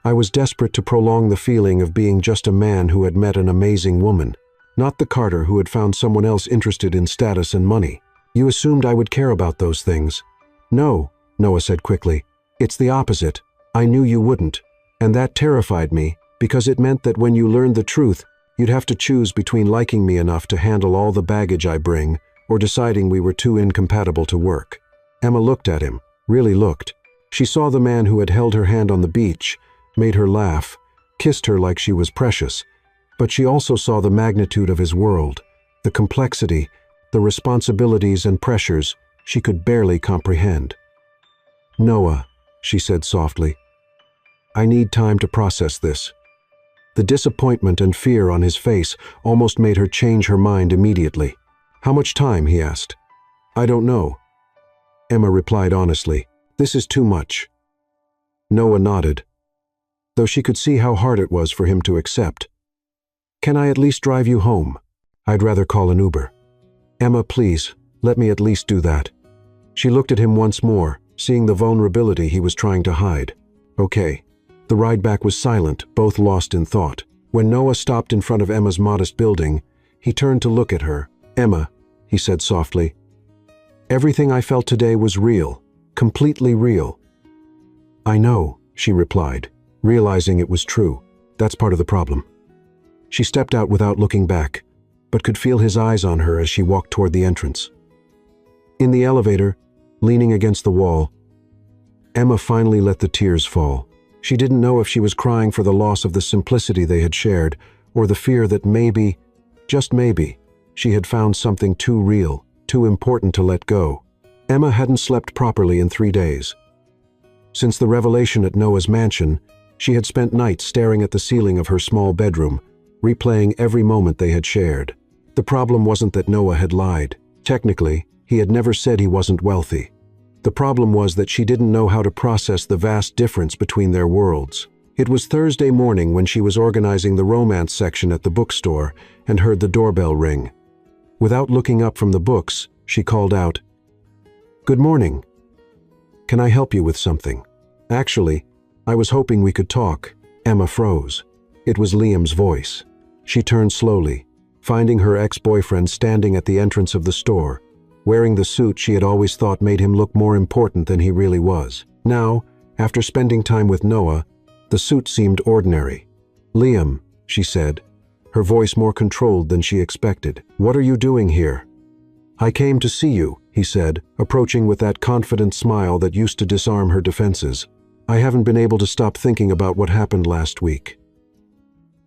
I was desperate to prolong the feeling of being just a man who had met an amazing woman, not the Carter who had found someone else interested in status and money. You assumed I would care about those things." "No," Noah said quickly. "It's the opposite. I knew you wouldn't, and that terrified me because it meant that when you learned the truth, you'd have to choose between liking me enough to handle all the baggage I bring or deciding we were too incompatible to work." Emma looked at him, really looked. She saw the man who had held her hand on the beach, made her laugh, kissed her like she was precious, but she also saw the magnitude of his world, the complexity, the responsibilities and pressures she could barely comprehend. "Noah," she said softly, "I need time to process this." The disappointment and fear on his face almost made her change her mind immediately. "How much time?" he asked. "I don't know," Emma replied honestly. "This is too much." Noah nodded, though she could see how hard it was for him to accept. "Can I at least drive you home? I'd rather call an Uber." "Emma, please, let me at least do that." She looked at him once more, seeing the vulnerability he was trying to hide. "Okay." The ride back was silent, both lost in thought. When Noah stopped in front of Emma's modest building, he turned to look at her. "Emma," he said softly, "everything I felt today was real, completely real." "I know," she replied, realizing it was true. That's part of the problem. She stepped out without looking back, but could feel his eyes on her as she walked toward the entrance. In the elevator, leaning against the wall, Emma finally let the tears fall. She didn't know if she was crying for the loss of the simplicity they had shared, or the fear that maybe, just maybe, she had found something too real, too important to let go. Emma hadn't slept properly in 3 days. Since the revelation at Noah's mansion, she had spent nights staring at the ceiling of her small bedroom, replaying every moment they had shared. The problem wasn't that Noah had lied. Technically, he had never said he wasn't wealthy. The problem was that she didn't know how to process the vast difference between their worlds. It was Thursday morning when she was organizing the romance section at the bookstore and heard the doorbell ring. Without looking up from the books, she called out, "Good morning. Can I help you with something?" "Actually, I was hoping we could talk." Emma froze. It was Liam's voice. She turned slowly, finding her ex-boyfriend standing at the entrance of the store, wearing the suit she had always thought made him look more important than he really was. Now, after spending time with Noah, the suit seemed ordinary. "Liam," she said, her voice more controlled than she expected. "What are you doing here?" "I came to see you," he said, approaching with that confident smile that used to disarm her defenses. "I haven't been able to stop thinking about what happened last week."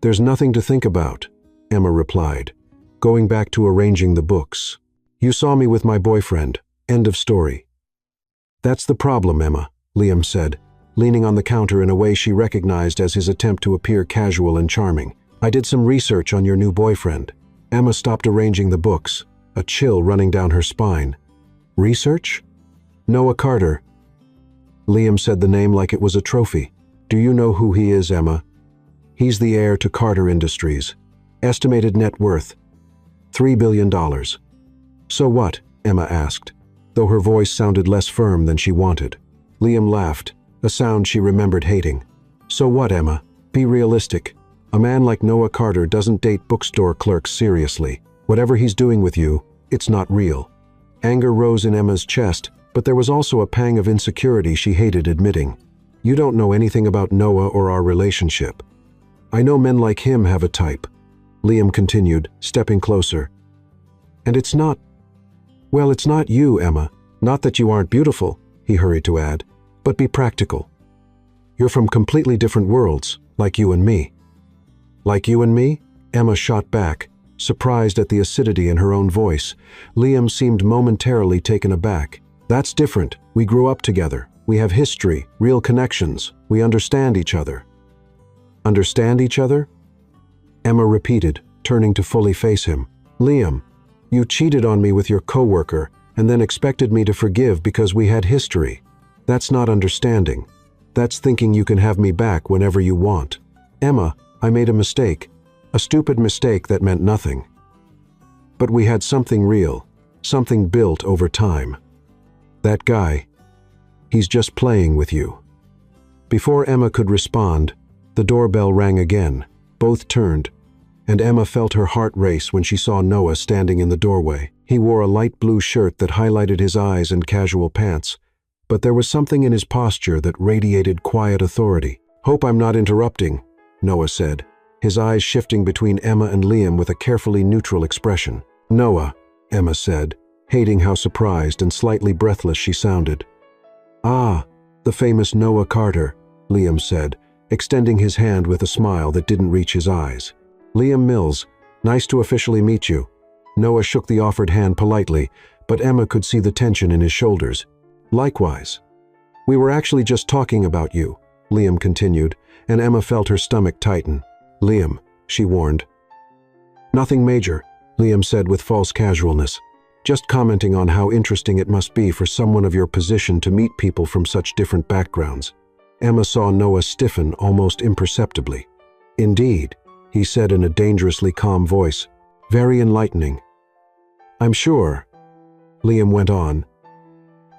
"There's nothing to think about," Emma replied, going back to arranging the books. "You saw me with my boyfriend. End of story." "That's the problem, Emma," Liam said, leaning on the counter in a way she recognized as his attempt to appear casual and charming. "I did some research on your new boyfriend." Emma stopped arranging the books, a chill running down her spine. "Research?" "Noah Carter." Liam said the name like it was a trophy. "Do you know who he is, Emma?" "He's the heir to Carter Industries. Estimated net worth, $3 billion. "So what?" Emma asked, though her voice sounded less firm than she wanted. Liam laughed, a sound she remembered hating. "So what, Emma? Be realistic. A man like Noah Carter doesn't date bookstore clerks seriously. Whatever he's doing with you, it's not real." Anger rose in Emma's chest, but there was also a pang of insecurity she hated admitting. "You don't know anything about Noah or our relationship. I know men like him have a type," Liam continued, stepping closer. "And it's not you, Emma. Not that you aren't beautiful," he hurried to add, "but be practical. You're from completely different worlds, like you and me." "Like you and me?" Emma shot back, surprised at the acidity in her own voice. Liam seemed momentarily taken aback. "That's different. We grew up together. We have history, real connections. We understand each other." "Understand each other?" Emma repeated, turning to fully face him. "Liam, you cheated on me with your coworker and then expected me to forgive because we had history. That's not understanding. That's thinking you can have me back whenever you want." "Emma, I made a mistake. A stupid mistake that meant nothing. But we had something real, something built over time. That guy, he's just playing with you." Before Emma could respond, the doorbell rang again. Both turned, and Emma felt her heart race when she saw Noah standing in the doorway. He wore a light blue shirt that highlighted his eyes and casual pants, but there was something in his posture that radiated quiet authority. "Hope I'm not interrupting," Noah said, his eyes shifting between Emma and Liam with a carefully neutral expression. "Noah," Emma said, hating how surprised and slightly breathless she sounded. "Ah, the famous Noah Carter," Liam said, extending his hand with a smile that didn't reach his eyes. "Liam Mills, nice to officially meet you." Noah shook the offered hand politely, but Emma could see the tension in his shoulders. "Likewise. We were actually just talking about you," Liam continued, and Emma felt her stomach tighten. "Liam," she warned. "Nothing major," Liam said with false casualness. "Just commenting on how interesting it must be for someone of your position to meet people from such different backgrounds." Emma saw Noah stiffen almost imperceptibly. "Indeed," he said in a dangerously calm voice. "Very enlightening." "I'm sure," Liam went on,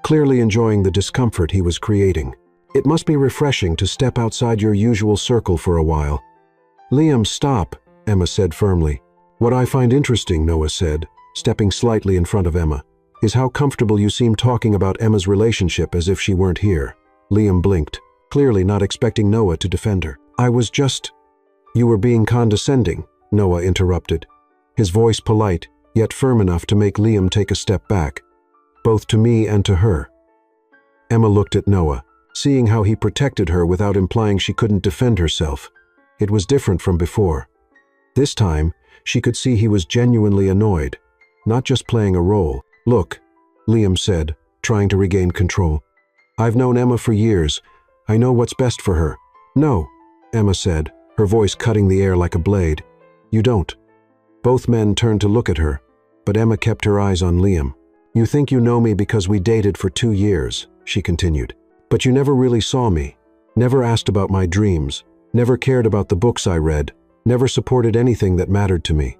clearly enjoying the discomfort he was creating. "It must be refreshing to step outside your usual circle for a while." "Liam, stop," Emma said firmly. "What I find interesting," Noah said, stepping slightly in front of Emma, "is how comfortable you seem talking about Emma's relationship as if she weren't here." Liam blinked, clearly not expecting Noah to defend her. "I was just—" "You were being condescending," Noah interrupted, his voice polite, yet firm enough to make Liam take a step back. "Both to me and to her." Emma looked at Noah, seeing how he protected her without implying she couldn't defend herself. It was different from before. This time, she could see he was genuinely annoyed, not just playing a role. "Look," Liam said, trying to regain control. "I've known Emma for years. I know what's best for her." "No," Emma said, her voice cutting the air like a blade. "You don't." Both men turned to look at her, but Emma kept her eyes on Liam. You think you know me because we dated for 2 years, she continued. But you never really saw me, never asked about my dreams, never cared about the books I read, never supported anything that mattered to me.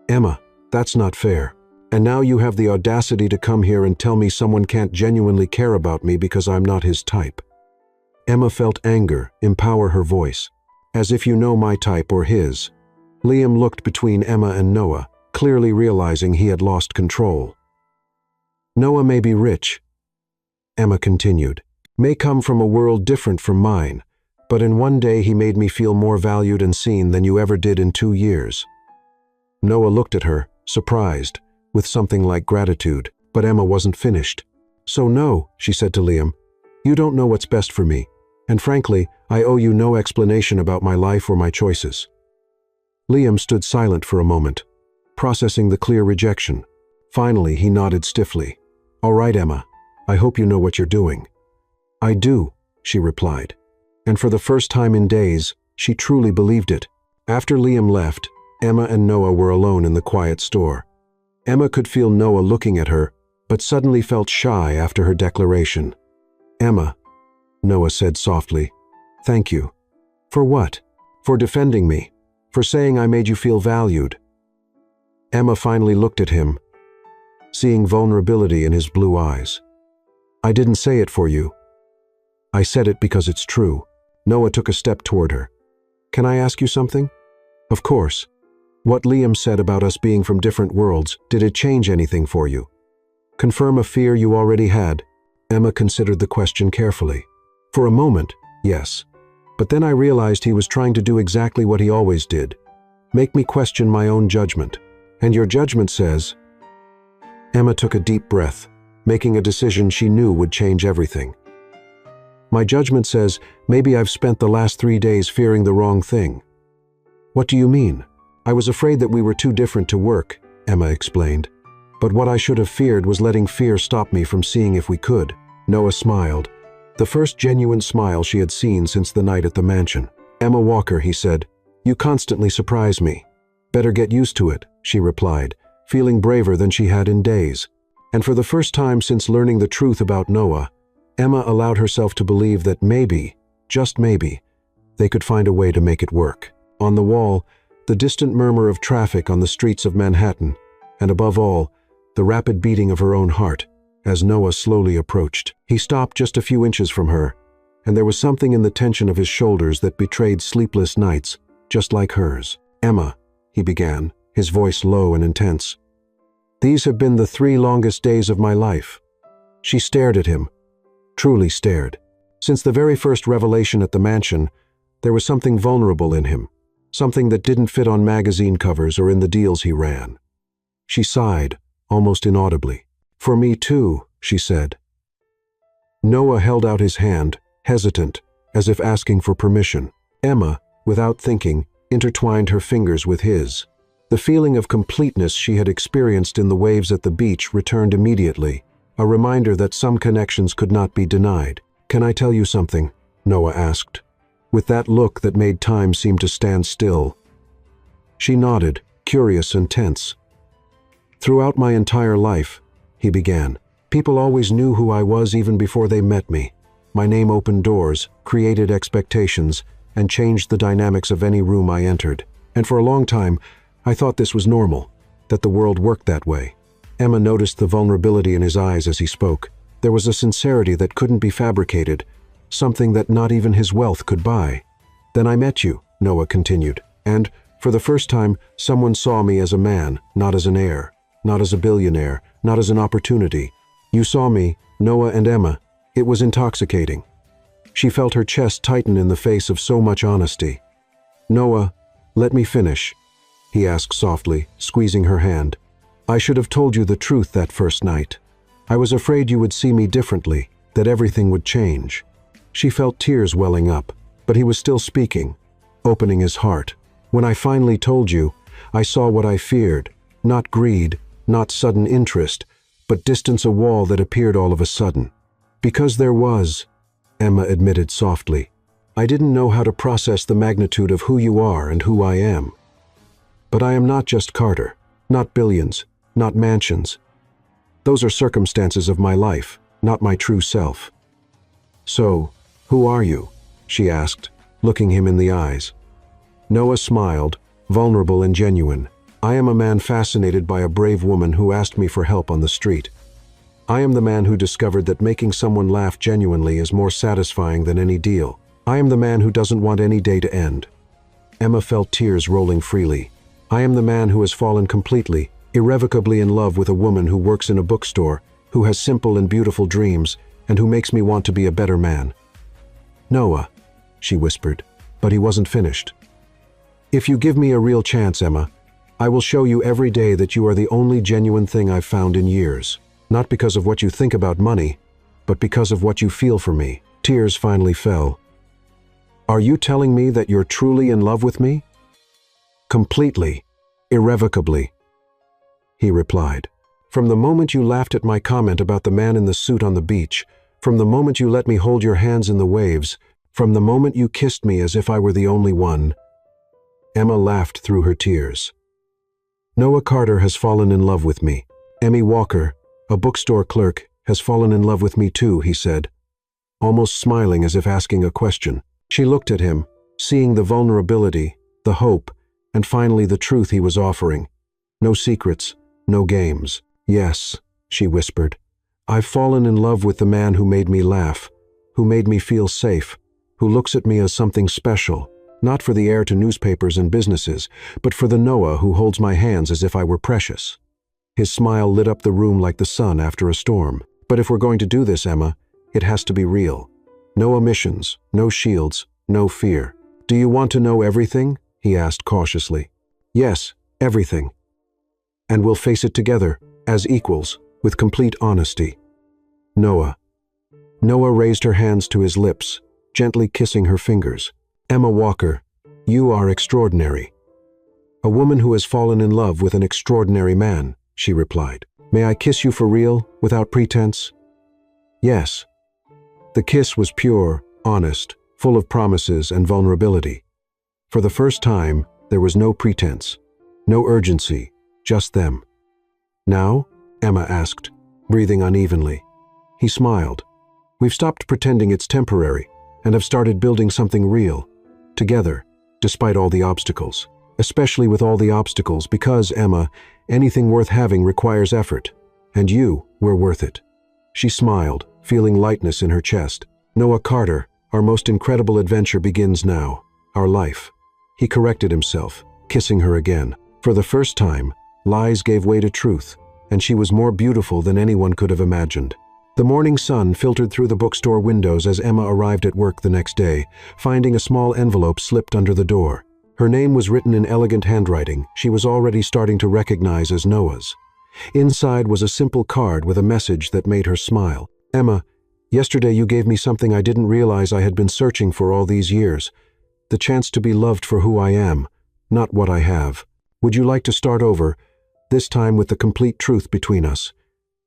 Emma, that's not fair. And now you have the audacity to come here and tell me someone can't genuinely care about me because I'm not his type. Emma felt anger empower her voice. As if you know my type or his. Liam looked between Emma and Noah, clearly realizing he had lost control. Noah may be rich, Emma continued, may come from a world different from mine, but in one day he made me feel more valued and seen than you ever did in 2 years. Noah looked at her, surprised, with something like gratitude, but Emma wasn't finished. So no, she said to Liam, you don't know what's best for me, and frankly, I owe you no explanation about my life or my choices. Liam stood silent for a moment, processing the clear rejection. Finally, he nodded stiffly. All right, Emma, I hope you know what you're doing. I do, she replied, and for the first time in days, she truly believed it. After Liam left, Emma and Noah were alone in the quiet store. Emma could feel Noah looking at her, but suddenly felt shy after her declaration. Emma, Noah said softly, thank you. For what? For defending me. For saying I made you feel valued. Emma finally looked at him, seeing vulnerability in his blue eyes. I didn't say it for you. I said it because it's true. Noah took a step toward her. Can I ask you something? Of course. What Liam said about us being from different worlds, did it change anything for you? Confirm a fear you already had? Emma considered the question carefully. For a moment, yes. But then I realized he was trying to do exactly what he always did. Make me question my own judgment. And your judgment says... Emma took a deep breath, making a decision she knew would change everything. My judgment says maybe I've spent the last 3 days fearing the wrong thing. What do you mean? I was afraid that we were too different to work, Emma explained. But what I should have feared was letting fear stop me from seeing if we could. Noah smiled, the first genuine smile she had seen since the night at the mansion. Emma Walker, he said, you constantly surprise me. Better get used to it, she replied, feeling braver than she had in days. And for the first time since learning the truth about Noah, Emma allowed herself to believe that maybe, just maybe, they could find a way to make it work. On the wall, the distant murmur of traffic on the streets of Manhattan, and above all, the rapid beating of her own heart, as Noah slowly approached. He stopped just a few inches from her, and there was something in the tension of his shoulders that betrayed sleepless nights, just like hers. Emma, he began, his voice low and intense. These have been the 3 longest days of my life. She stared at him, truly stared. Since the very first revelation at the mansion, there was something vulnerable in him, something that didn't fit on magazine covers or in the deals he ran. She sighed, almost inaudibly. For me too, she said. Noah held out his hand, hesitant, as if asking for permission. Emma, without thinking, intertwined her fingers with his. The feeling of completeness she had experienced in the waves at the beach returned immediately, a reminder that some connections could not be denied. Can I tell you something? Noah asked, with that look that made time seem to stand still. She nodded, curious and tense. Throughout my entire life, he began, people always knew who I was even before they met me. My name opened doors, created expectations, and changed the dynamics of any room I entered. And for a long time, I thought this was normal, that the world worked that way. Emma noticed the vulnerability in his eyes as he spoke. There was a sincerity that couldn't be fabricated, something that not even his wealth could buy. Then I met you, Noah continued, and, for the first time, someone saw me as a man, not as an heir, not as a billionaire, not as an opportunity. You saw me, Noah and Emma. It was intoxicating. She felt her chest tighten in the face of so much honesty. Noah, let me finish, he asked softly, squeezing her hand. I should have told you the truth that first night. I was afraid you would see me differently, that everything would change. She felt tears welling up, but he was still speaking, opening his heart. When I finally told you, I saw what I feared, not greed, not sudden interest, but distance, a wall that appeared all of a sudden. Because there was, Emma admitted softly. I didn't know how to process the magnitude of who you are and who I am. But I am not just Carter, not billions, not mansions. Those are circumstances of my life, not my true self. So, who are you? She asked, looking him in the eyes. Noah smiled, vulnerable and genuine. I am a man fascinated by a brave woman who asked me for help on the street. I am the man who discovered that making someone laugh genuinely is more satisfying than any deal. I am the man who doesn't want any day to end. Emma felt tears rolling freely. I am the man who has fallen completely, irrevocably in love with a woman who works in a bookstore, who has simple and beautiful dreams, and who makes me want to be a better man. Noah, she whispered, but he wasn't finished. If you give me a real chance, Emma, I will show you every day that you are the only genuine thing I've found in years. Not because of what you think about money, but because of what you feel for me. Tears finally fell. Are you telling me that you're truly in love with me? Completely, irrevocably, he replied. From the moment you laughed at my comment about the man in the suit on the beach, from the moment you let me hold your hands in the waves, from the moment you kissed me as if I were the only one. Emma laughed through her tears. Noah Carter has fallen in love with me. Emmy Walker, a bookstore clerk, has fallen in love with me too, he said, almost smiling as if asking a question. She looked at him, seeing the vulnerability, the hope, and finally the truth he was offering. No secrets, no games. Yes, she whispered. I've fallen in love with the man who made me laugh, who made me feel safe, who looks at me as something special, not for the heir to newspapers and businesses, but for the Noah who holds my hands as if I were precious. His smile lit up the room like the sun after a storm. But if we're going to do this, Emma, it has to be real. No omissions, no shields, no fear. Do you want to know everything? He asked cautiously. Yes, everything. And we'll face it together, as equals, with complete honesty. Noah. Noah raised her hands to his lips, gently kissing her fingers. Emma Walker, you are extraordinary. A woman who has fallen in love with an extraordinary man, she replied. May I kiss you for real, without pretense? Yes. The kiss was pure, honest, full of promises and vulnerability. For the first time, there was no pretense, no urgency, just them. Now? Emma asked, breathing unevenly. He smiled. We've stopped pretending it's temporary and have started building something real, together, despite all the obstacles. Especially with all the obstacles, because, Emma, anything worth having requires effort, and you were worth it. She smiled, feeling lightness in her chest. Noah Carter, our most incredible adventure begins now, our life. He corrected himself, kissing her again. For the first time, lies gave way to truth, and she was more beautiful than anyone could have imagined. The morning sun filtered through the bookstore windows as Emma arrived at work the next day, finding a small envelope slipped under the door. Her name was written in elegant handwriting she was already starting to recognize as Noah's. Inside was a simple card with a message that made her smile. Emma, yesterday you gave me something I didn't realize I had been searching for all these years. The chance to be loved for who I am, not what I have. Would you like to start over, this time with the complete truth between us?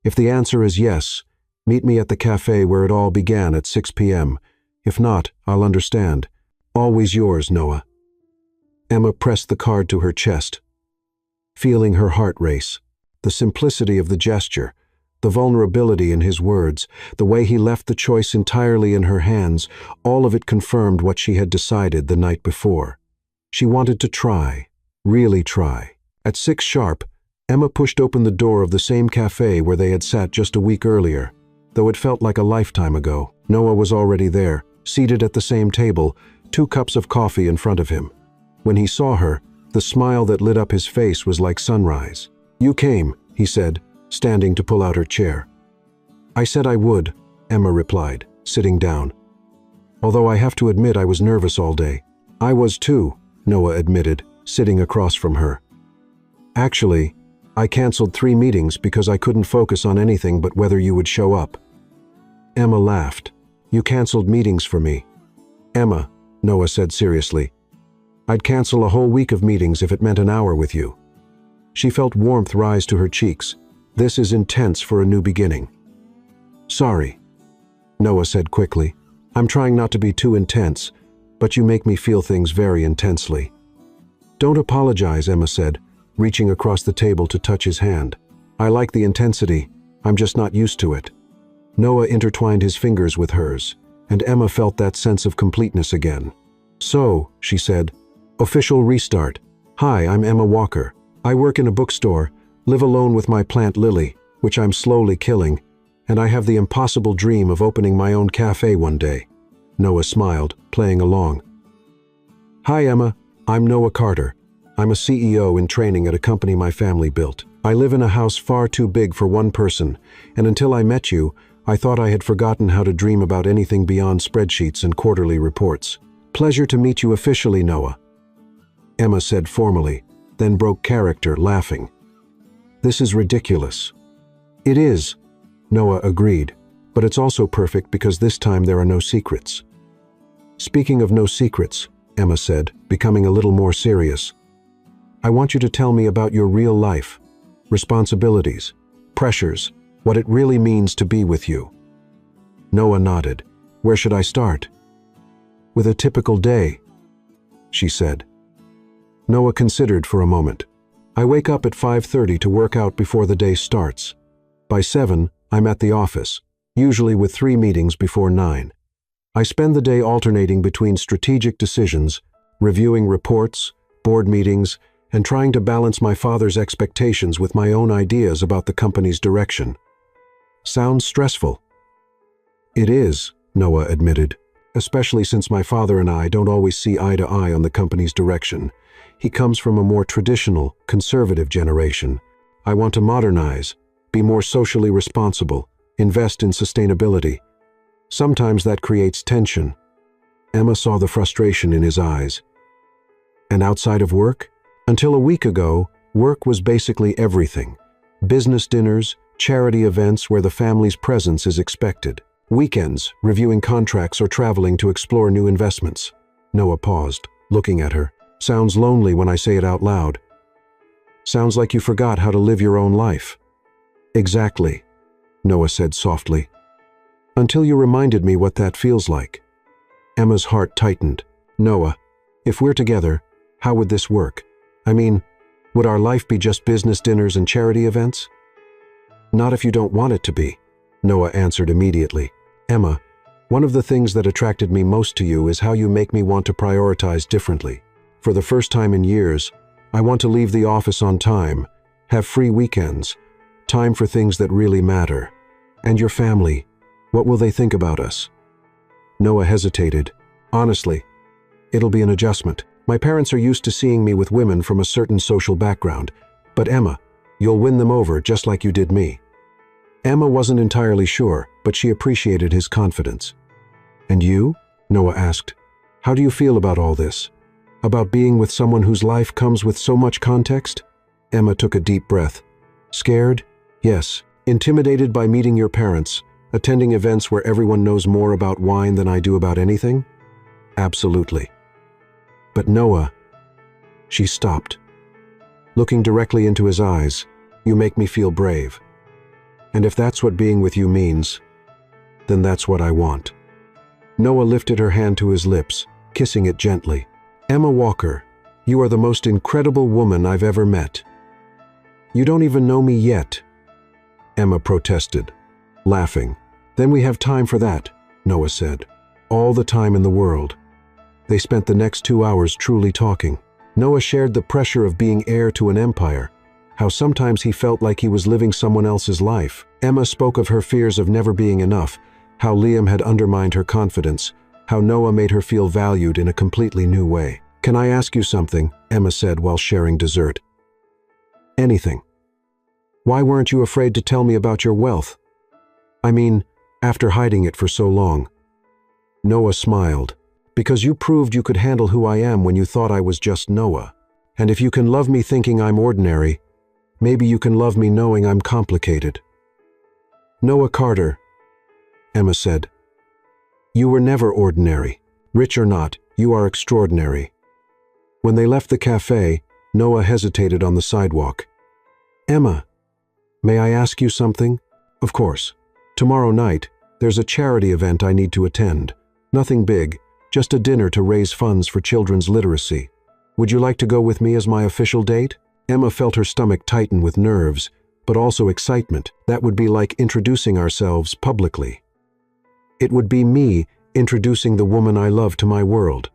If the answer is yes, meet me at the cafe where it all began at 6 p.m. If not, I'll understand. Always yours, Noah. Emma pressed the card to her chest, feeling her heart race. The simplicity of the gesture, the vulnerability in his words, the way he left the choice entirely in her hands, all of it confirmed what she had decided the night before. She wanted to try, really try. At 6 sharp, Emma pushed open the door of the same cafe where they had sat just a week earlier. Though it felt like a lifetime ago, Noah was already there, seated at the same table, 2 cups of coffee in front of him. When he saw her, the smile that lit up his face was like sunrise. You came, he said, standing to pull out her chair. I said I would, Emma replied, sitting down. Although I have to admit I was nervous all day. I was too, Noah admitted, sitting across from her. Actually, I canceled 3 meetings because I couldn't focus on anything but whether you would show up. Emma laughed. You canceled meetings for me. Emma, Noah said seriously. I'd cancel a whole week of meetings if it meant an hour with you. She felt warmth rise to her cheeks. This is intense for a new beginning. Sorry, Noah said quickly. I'm trying not to be too intense, but you make me feel things very intensely. Don't apologize, Emma said, reaching across the table to touch his hand. I like the intensity, I'm just not used to it." Noah intertwined his fingers with hers, and Emma felt that sense of completeness again. "So," she said, "official restart. Hi, I'm Emma Walker. I work in a bookstore, live alone with my plant Lily, which I'm slowly killing, and I have the impossible dream of opening my own cafe one day." Noah smiled, playing along. "Hi, Emma. I'm Noah Carter. I'm a CEO in training at a company my family built. I live in a house far too big for one person, and until I met you, I thought I had forgotten how to dream about anything beyond spreadsheets and quarterly reports. Pleasure to meet you officially, Noah," Emma said formally, then broke character, laughing. "This is ridiculous." "It is," Noah agreed, "but it's also perfect because this time there are no secrets." "Speaking of no secrets," Emma said, becoming a little more serious, "I want you to tell me about your real life, responsibilities, pressures, what it really means to be with you." Noah nodded. "Where should I start?" "With a typical day," she said. Noah considered for a moment. "I wake up at 5:30 to work out before the day starts. By 7, I'm at the office, usually with 3 meetings before 9. I spend the day alternating between strategic decisions, reviewing reports, board meetings, and trying to balance my father's expectations with my own ideas about the company's direction. Sounds stressful." "It is," Noah admitted, "especially since my father and I don't always see eye to eye on the company's direction. He comes from a more traditional, conservative generation. I want to modernize, be more socially responsible, invest in sustainability. Sometimes that creates tension." Emma saw the frustration in his eyes. "And outside of work?" "Until a week ago, work was basically everything. Business dinners, charity events where the family's presence is expected. Weekends, reviewing contracts or traveling to explore new investments." Noah paused, looking at her. "Sounds lonely when I say it out loud." "Sounds like you forgot how to live your own life." "Exactly," Noah said softly. "Until you reminded me what that feels like." Emma's heart tightened. "Noah, if we're together, how would this work? I mean, would our life be just business dinners and charity events?" "Not if you don't want it to be," Noah answered immediately. "Emma, one of the things that attracted me most to you is how you make me want to prioritize differently. For the first time in years, I want to leave the office on time, have free weekends, time for things that really matter. And your family, what will they think about us?" Noah hesitated. "Honestly, it'll be an adjustment. My parents are used to seeing me with women from a certain social background, but Emma, you'll win them over just like you did me." Emma wasn't entirely sure, but she appreciated his confidence. "And you?" Noah asked. "How do you feel about all this? About being with someone whose life comes with so much context?" Emma took a deep breath. "Scared? Yes. Intimidated by meeting your parents, attending events where everyone knows more about wine than I do about anything? Absolutely. But Noah..." She stopped. Looking directly into his eyes, "You make me feel brave. And if that's what being with you means, then that's what I want." Noah lifted her hand to his lips, kissing it gently. "Emma Walker, you are the most incredible woman I've ever met." "You don't even know me yet," Emma protested, laughing. "Then we have time for that," Noah said. "All the time in the world." They spent the next 2 hours truly talking. Noah shared the pressure of being heir to an empire, how sometimes he felt like he was living someone else's life. Emma spoke of her fears of never being enough, how Liam had undermined her confidence, how Noah made her feel valued in a completely new way. "Can I ask you something?" Emma said while sharing dessert. "Anything. Why weren't you afraid to tell me about your wealth? I mean, after hiding it for so long." Noah smiled. "Because you proved you could handle who I am when you thought I was just Noah. And if you can love me thinking I'm ordinary, maybe you can love me knowing I'm complicated." "Noah Carter," Emma said, "you were never ordinary. Rich or not, you are extraordinary." When they left the cafe, Noah hesitated on the sidewalk. "Emma, may I ask you something?" "Of course. Tomorrow night, there's a charity event I need to attend. Nothing big, just a dinner to raise funds for children's literacy. Would you like to go with me as my official date?" Emma felt her stomach tighten with nerves, but also excitement. That would be like introducing ourselves publicly. It would be me introducing the woman I love to my world.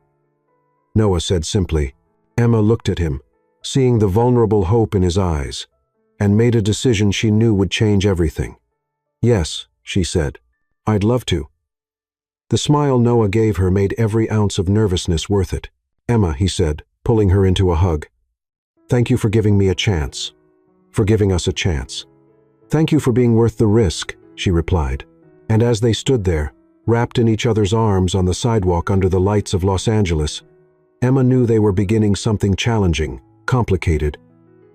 Noah said simply. Emma looked at him, seeing the vulnerable hope in his eyes, and made a decision she knew would change everything. Yes, she said. I'd love to. The smile Noah gave her made every ounce of nervousness worth it. Emma, he said, pulling her into a hug. Thank you for giving me a chance. For giving us a chance. Thank you for being worth the risk, she replied. And as they stood there, wrapped in each other's arms on the sidewalk under the lights of Los Angeles, Emma knew they were beginning something challenging, complicated,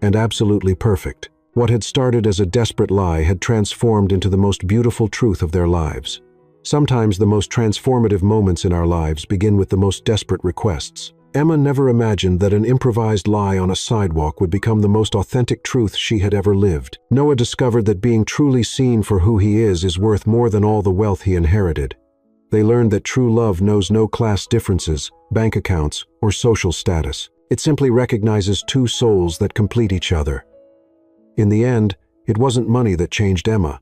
and absolutely perfect. What had started as a desperate lie had transformed into the most beautiful truth of their lives. Sometimes the most transformative moments in our lives begin with the most desperate requests. Emma never imagined that an improvised lie on a sidewalk would become the most authentic truth she had ever lived. Noah discovered that being truly seen for who he is worth more than all the wealth he inherited. They learned that true love knows no class differences, bank accounts, or social status. It simply recognizes two souls that complete each other. In the end, it wasn't money that changed Emma,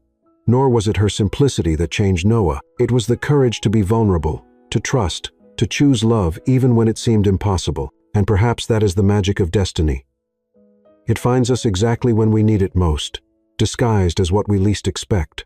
nor was it her simplicity that changed Noah. It was the courage to be vulnerable, to trust, to choose love even when it seemed impossible. And perhaps that is the magic of destiny. It finds us exactly when we need it most, disguised as what we least expect.